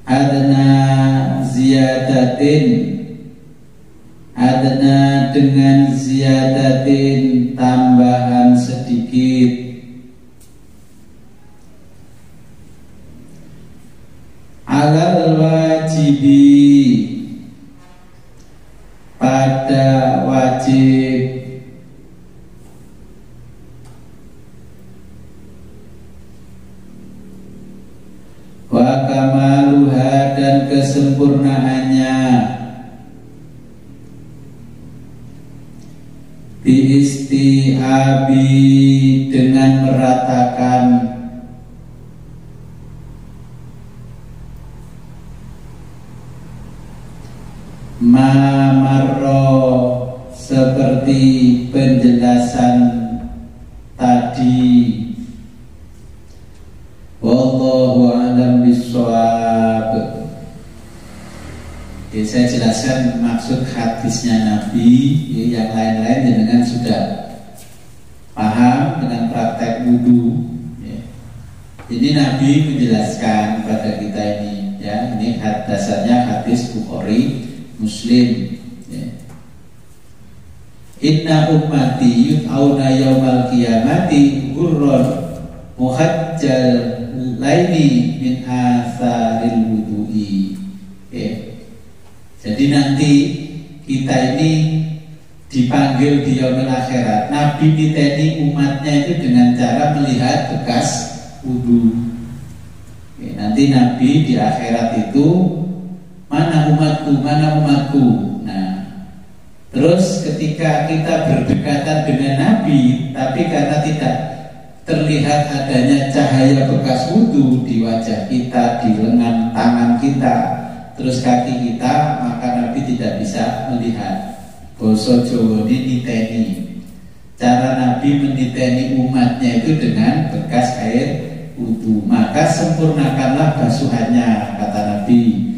Adna ziyadatin, adna dengan ziyadatin, tambahan sedikit. Alal wajibi, pada wajib. Wa kamaluha, dan kesempurnaannya. Biistiabi, dengan meratakan. Mamarro, seperti penjelasan tadi. Wallahu a'lam bishawab. Saya jelaskan maksud hadisnya Nabi. Yang lain-lain dengan sudah paham dengan praktek wudhu. Ini Nabi menjelaskan pada kita ini, ya. Ini dasarnya hadis Bukhari, Muslim. Inna ummati yud'auna yaumal qiyamati ghurran muhajjal laini min asaril wudu'i. Jadi nanti kita ini dipanggil di yaumil akhirat. Nabi niteni umatnya itu dengan cara melihat bekas wudu. Nanti Nabi di akhirat itu, mana umatku, mana umatku. Nah, terus ketika kita berdekatan dengan Nabi, tapi karena tidak terlihat adanya cahaya bekas wudu di wajah kita, di lengan tangan kita, terus kaki kita, maka Nabi tidak bisa melihat. Basa Jawa ini niteni. Cara Nabi meniteni umatnya itu dengan bekas air wudu. Maka sempurnakanlah basuhannya, kata Nabi.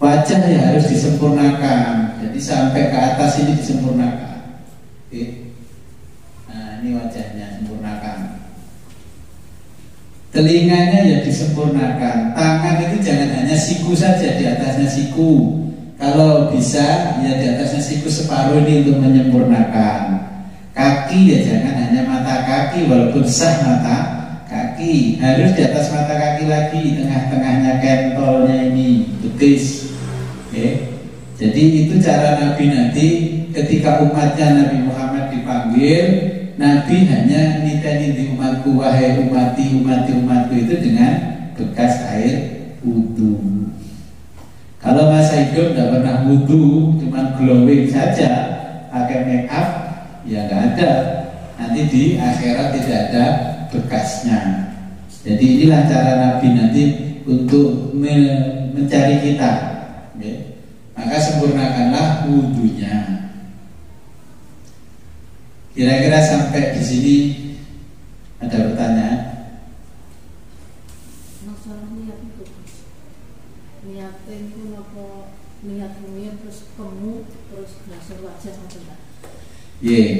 Wajah ya harus disempurnakan. Jadi sampai ke atas ini disempurnakan. Oke. Nah, ini wajahnya sempurnakan. Telinganya ya disempurnakan. Tangan itu jangan hanya siku saja, di atasnya siku. Kalau bisa ya di atasnya siku separuh ini untuk menyempurnakan. Kaki ya jangan hanya mata kaki, walaupun sah mata kaki, harus di atas mata kaki lagi, tengah-tengahnya kentolnya ini betis. Jadi itu cara Nabi nanti ketika umatnya Nabi Muhammad dipanggil, Nabi hanya niteni di umatku, wahai umati, umatku itu dengan bekas air wudu. Kalau masa hidup tidak pernah wudu, cuma glowing saja, pakai make up, ya nggak ada. Nanti di akhirat tidak ada bekasnya. Jadi inilah cara Nabi nanti untuk mencari kita. Maka sempurnakanlah wudunya. Kira-kira sampai di sini ada pertanyaan? Masalah niat itu, niatnya itu apa? Niat terus kamu terus langsung wajah sampai enggak?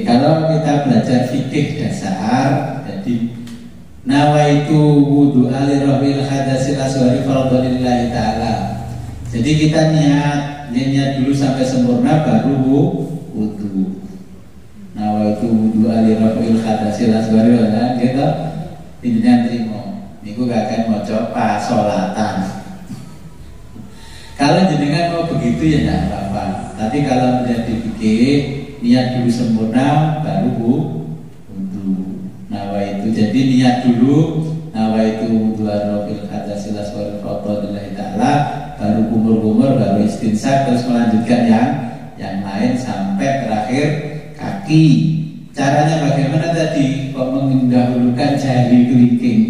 Kalau kita belajar fikih dasar, jadi nawaitu wudu alirahil hadasil aswari fardholillahi ta'ala. Jadi kita niat dulu sampai sempurna baru wudu. Nawaitu wudu alirahil hadasil aswari gitu. Intinya terima. Niku gak akan mau coba sholatan. Kalau jenengan mau begitu ya tidak apa-apa. Tapi kalau menjadi fikih, niat dulu sempurna baru wudu. Nawaitu, jadi niat dulu nawaitu wudu alirahil hadasil aswari fardholillahi ta'ala, baru kumur-kumur, baru istinsaq, terus melanjutkan yang lain sampai terakhir kaki. Caranya bagaimana tadi? Kok mendahulukan jari kelingking.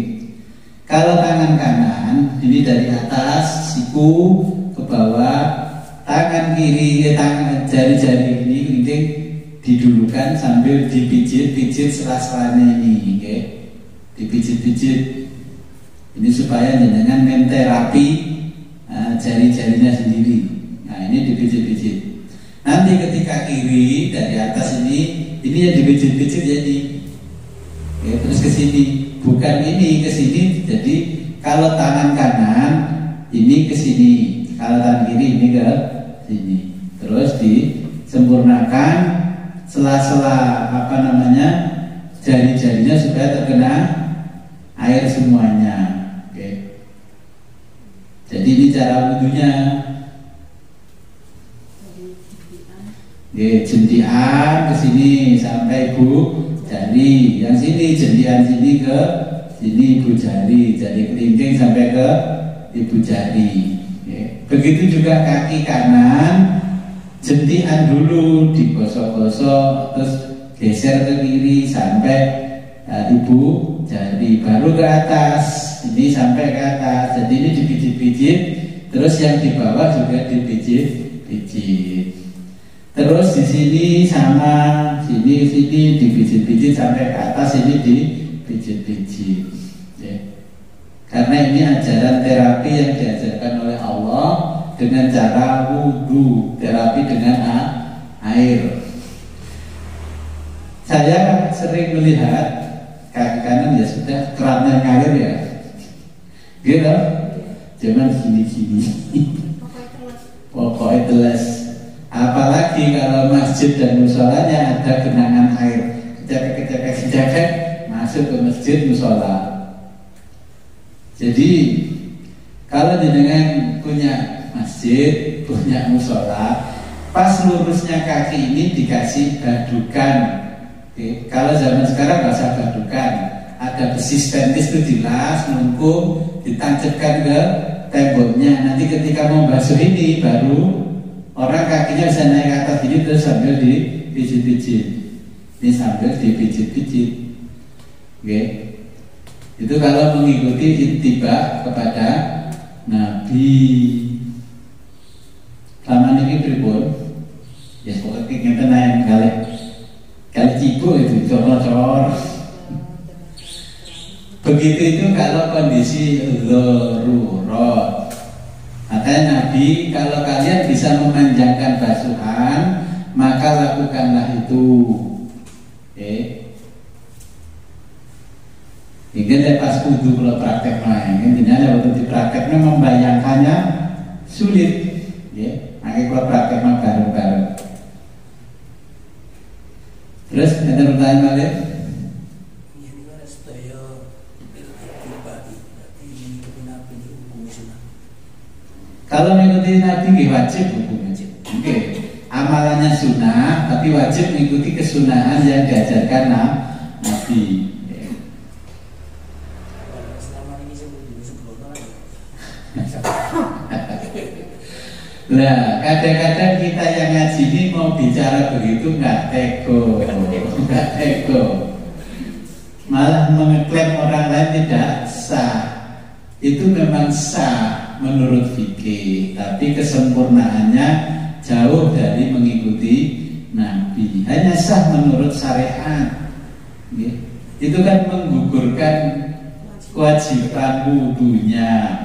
Kalau tangan kanan ini dari atas siku ke bawah, tangan kiri, tangan jari-jari ini kelingking didulukan sambil dipijit-pijit sela-selanya ini, okay? Dipijit-pijit. Ini supaya jenengan menterapi jari-jarinya sendiri. Nah, ini dipijit-pijit. Nanti ketika kiri dari atas ini yang dipijit-pijit jadi, ya, terus ke sini, bukan ini ke sini. Jadi kalau tangan kanan ini ke sini, kalau tangan kiri ini ke sini. Terus disempurnakan sela-sela jari-jarinya supaya terkena air semuanya. Jadi ini cara wudunya. Jentian ke sini sampai ibu jari, yang sini jentian sini ke sini ibu jari, jari kelingking sampai ke ibu jari. Begitu juga kaki kanan, jentian dulu digosok-gosok, terus geser ke kiri sampai ibu jari, baru ke atas, ini sampai ke atas. Jadi ini dipijit-pijit, terus yang di bawah juga dipijit-pijit. Terus di sini sama sini dipijit-pijit sampai ke atas, ini dipijit-pijit. Karena ini ajaran terapi yang diajarkan oleh Allah dengan cara wudu, terapi dengan air. Saya sering melihat kaki kanan ya sudah kerannya ngalir ya, gitu. Cuman gini-gini, pokoknya telas. Apalagi lagi kalau masjid dan musolanya ada genangan air, kejepit masuk ke masjid musola. Jadi kalau jenengan punya masjid, punya musola, pas lurusnya kaki ini dikasih gadukan. Oke. Kalau zaman sekarang nggak usah gadukan, ada besi stainless itu dilas, nungkung, ditancapkan ke temboknya. Nanti ketika mau basuh ini baru orang kakinya bisa naik ke atas ini terus sambil dipijit-pijit. Ini sambil dipijit-pijit. Oke. Itu kalau mengikuti ittiba kepada Nabi. Selama ini pripun? Ya pokoknya kita naik kali cipu itu cor-cor. Begitu itu kalau kondisi darurat. Katanya Nabi, kalau kalian bisa memanjangkan basuhan, maka lakukanlah itu. Ini pas kudu kalau praktek main, intinya waktu di prakteknya membayangkannya sulit. Makanya kalau praktek mah bareng-bareng. Terus ada pertanyaan balik? Kalau mengikuti Nabi nggih wajib hukumnya. Oke. Amalannya sunnah, tapi wajib mengikuti kesunahan yang diajarkan Nabi. Nah, kadang-kadang kita yang ngaji ini mau bicara begitu nggak teko, malah mengeklaim orang lain tidak sah. Itu memang sah menurut fikih, tapi kesempurnaannya jauh dari mengikuti Nabi. Hanya sah menurut syariat. Itu kan menggugurkan kewajiban wudunya.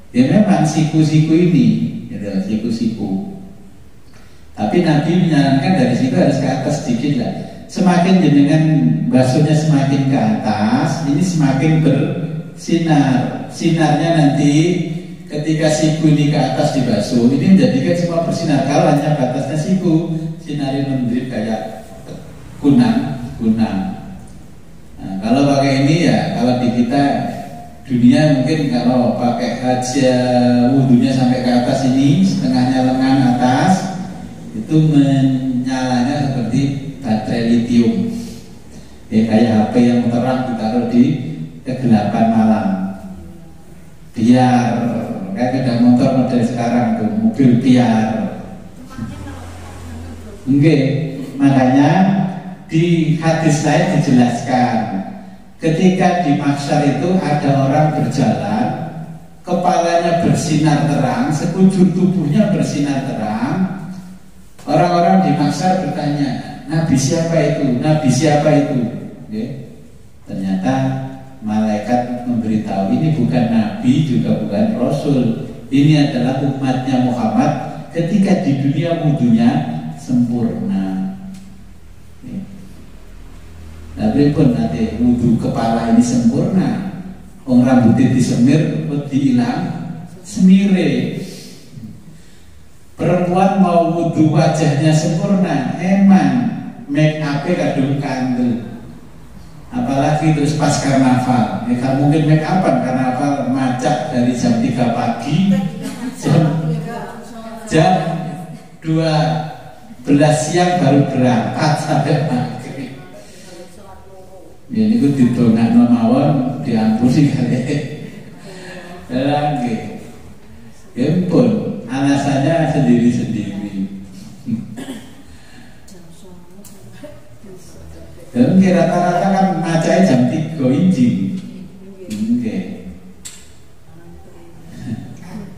Ya memang siku-siku ini, siku-siku. Tapi Nabi menyarankan dari situ harus ke atas sedikit lah. Semakin jenengan basuhnya semakin ke atas, ini semakin bersinar. Sinarnya nanti ketika siku ini ke atas dibasuh, ini menjadikan semua bersinar. Kalau hanya batasnya siku, sinarnya menjadi kayak kunang. Nah, kalau pakai ini ya, kalau di kita dunia mungkin kalau pakai aja wudhunya sampai ke atas ini, setengahnya lengan atas, itu menyalanya seperti baterai litium. Kayak HP yang terang ditaruh di kegelapan malam. Biar kayak sepeda motor model sekarang tuh, mobil biar. Makanya di hadis lain dijelaskan, ketika di mahsyar itu ada orang berjalan, kepalanya bersinar terang, sekujur tubuhnya bersinar terang. Orang-orang di mahsyar bertanya, Nabi siapa itu? Nabi siapa itu? Ternyata malaikat memberitahu, ini bukan Nabi juga bukan Rasul. Ini adalah umatnya Muhammad ketika di dunia wudhunya sempurna. Tapi pun nanti wudhu kepala ini sempurna, orang rambutnya disemir, dihilang semire. Perempuan mau wudhu wajahnya sempurna, emang make up-nya kadung kandel. Apalagi terus pas karnaval, ya mungkin make up-an karena apa? Macak dari jam 3 pagi jam 12 siang baru berangkat sampai maghrib. Ya ini gue ditolak mawon diampuni kali. Lagi, ya pun alasannya sendiri-sendiri. Dan rata-rata kan macanya jam 3 inci.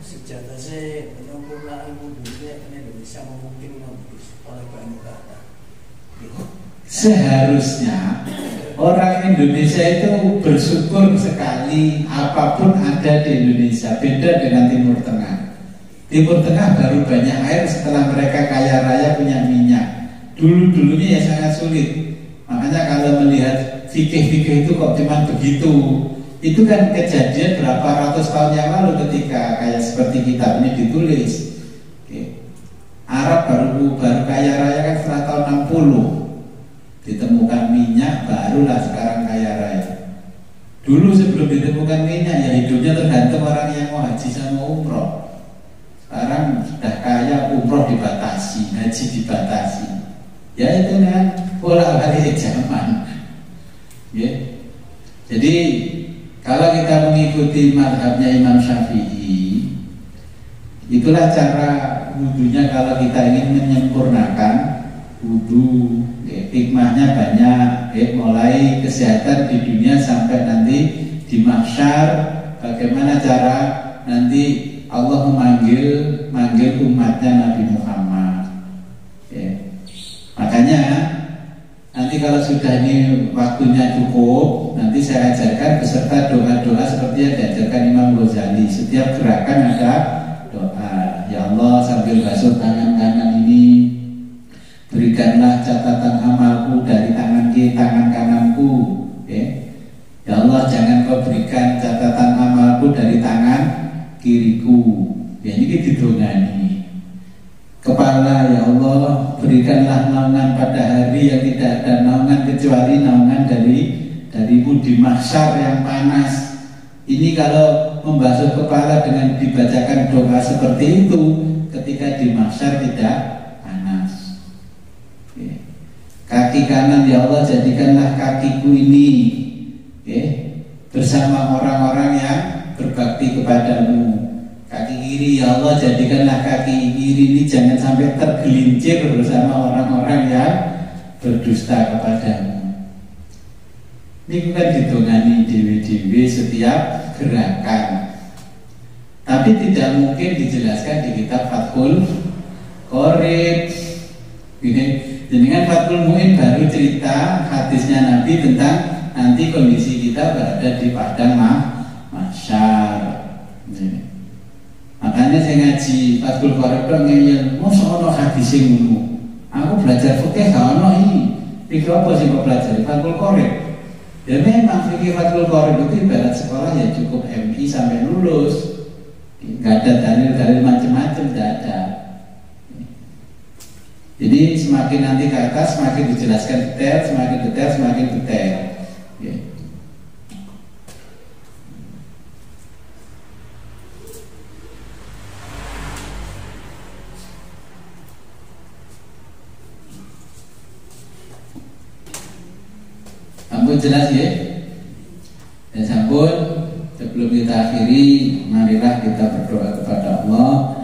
Sejata saya penyempurnaan wudhunya Indonesia memungkinkan oleh banyak kata. Seharusnya orang Indonesia itu bersyukur sekali apapun ada di Indonesia. Beda dengan Timur Tengah. Timur Tengah baru banyak air setelah mereka kaya raya punya minyak. Dulu-dulunya ya sangat sulit. Makanya kalau melihat fikih-fikih itu kok cuma begitu, itu kan kejadian berapa ratus tahun yang lalu ketika kayak seperti kitab ini ditulis. Arab baru kaya raya kan setelah tahun 60 ditemukan minyak, barulah sekarang kaya raya. Dulu sebelum ditemukan minyak ya hidupnya tergantung orang yang mau haji sama umroh. Sekarang sudah kaya, umroh dibatasi, haji dibatasi. Ya itu kan pola balik zaman. Ya. Jadi kalau kita mengikuti mazhabnya Imam Syafi'i, itulah cara wudhunya kalau kita ingin menyempurnakan wudhu. Hikmahnya banyak, mulai kesehatan di dunia sampai nanti di mahsyar. Bagaimana cara nanti Allah memanggil umatnya Nabi Muhammad. Makanya nanti kalau sudah ini waktunya cukup, nanti saya ajarkan beserta doa-doa seperti yang diajarkan Imam Ghazali. Setiap gerakan ada doa. Ya Allah, sambil basuh tangan kanan ini, berikanlah catatan amalku dari tangan kananku. Ya Allah, jangan kau berikan catatan amalku dari tangan kiriku. Ya ini didongani. Kepala, ya Allah, berikanlah naungan pada hari yang tidak ada naungan kecuali naungan darimu di mahsyar yang panas. Ini kalau membasuh kepala dengan dibacakan doa seperti itu, ketika di mahsyar tidak panas. Kaki kanan, ya Allah, jadikanlah kakiku ini bersama orang-orang yang berbakti kepadamu. Kaki kiri, ya Allah, jadikanlah kaki kiri ini jangan sampai tergelincir bersama orang-orang yang berdusta kepadamu. Ini bukan ditungani dewi-dewi setiap gerakan, tapi tidak mungkin dijelaskan di kitab Fathul Qorib. Dengan Fathul Mu'in baru cerita hadisnya Nabi tentang nanti kondisi kita berada di padang mahsyar. Makanya saya ngaji Fathul Qorib ngeyel, mosok ono hadis ngono. Aku belajar fikih gak ono iki. Fikih apa sih kok belajar Fathul Qorib? Ya memang fikih Fathul Qorib itu ibarat sekolah ya cukup MI sampai lulus. Gak ada dalil-dalil macam-macam, tidak ada. Jadi semakin nanti ke atas semakin dijelaskan detail, semakin detail, semakin detail. Ya. Sampun jelas ya? Dan sampun, sebelum kita akhiri, marilah kita berdoa kepada Allah.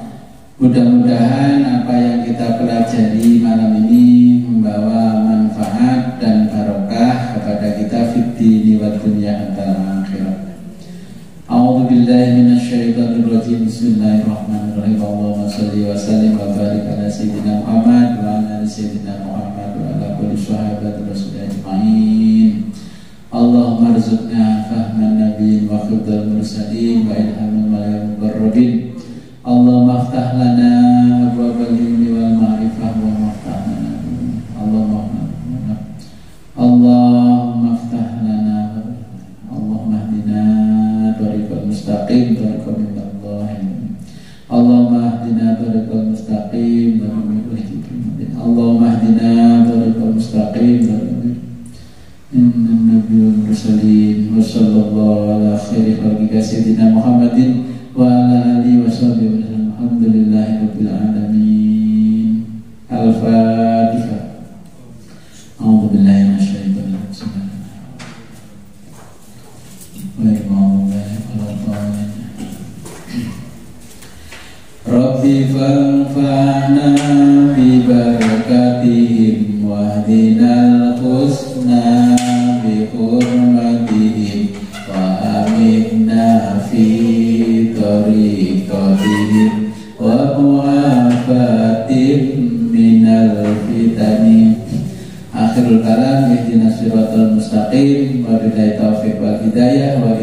Mudah-mudahan apa yang kita pelajari malam ini membawa manfaat dan barokah kepada kita fid dini wad dunya antara akhirat. A'udzu billahi minasyaitonir rajim. Bismillahirrahmanirrahim. Allahumma shalli wa sallim wa barik ala sayyidina Muhammad wa ala ali sayyidina Muhammad wa ala kulli sahabati rasul ajmain. Allahumma arzuqna fahman nabiyyin wa khudal mursalin wa ilhamul malaikal muqarrabin. Allahumma aftah lana abwabal ilmi wal ma'rifah wa maftah lana. Allahumma aftah lana. Allahumma hdina tariqal mustaqim tariqal minallahi. Allahumma hdina tariqal mustaqim tariqal minallahi. Allahumma hdina tariqal mustaqim tariqal inna nabiyul mursalin wa sallallahu ala khairi khalqika sayyidina Muhammadin wa ala alihi wa sahbihi wa sallam. Alhamdulillahi rabbil alamin. Al-Fatihah. A'udzu billahi minasyaitonir rajim. Rabbi fanfa'na bi barakatihim wahdinal husna bi hurmatihim wa aminna fi tariqatihim wa mu'afatim minal fitani. Akhirul kalam ihdinas siratal mustaqim wa billahi taufiq wal hidayah wa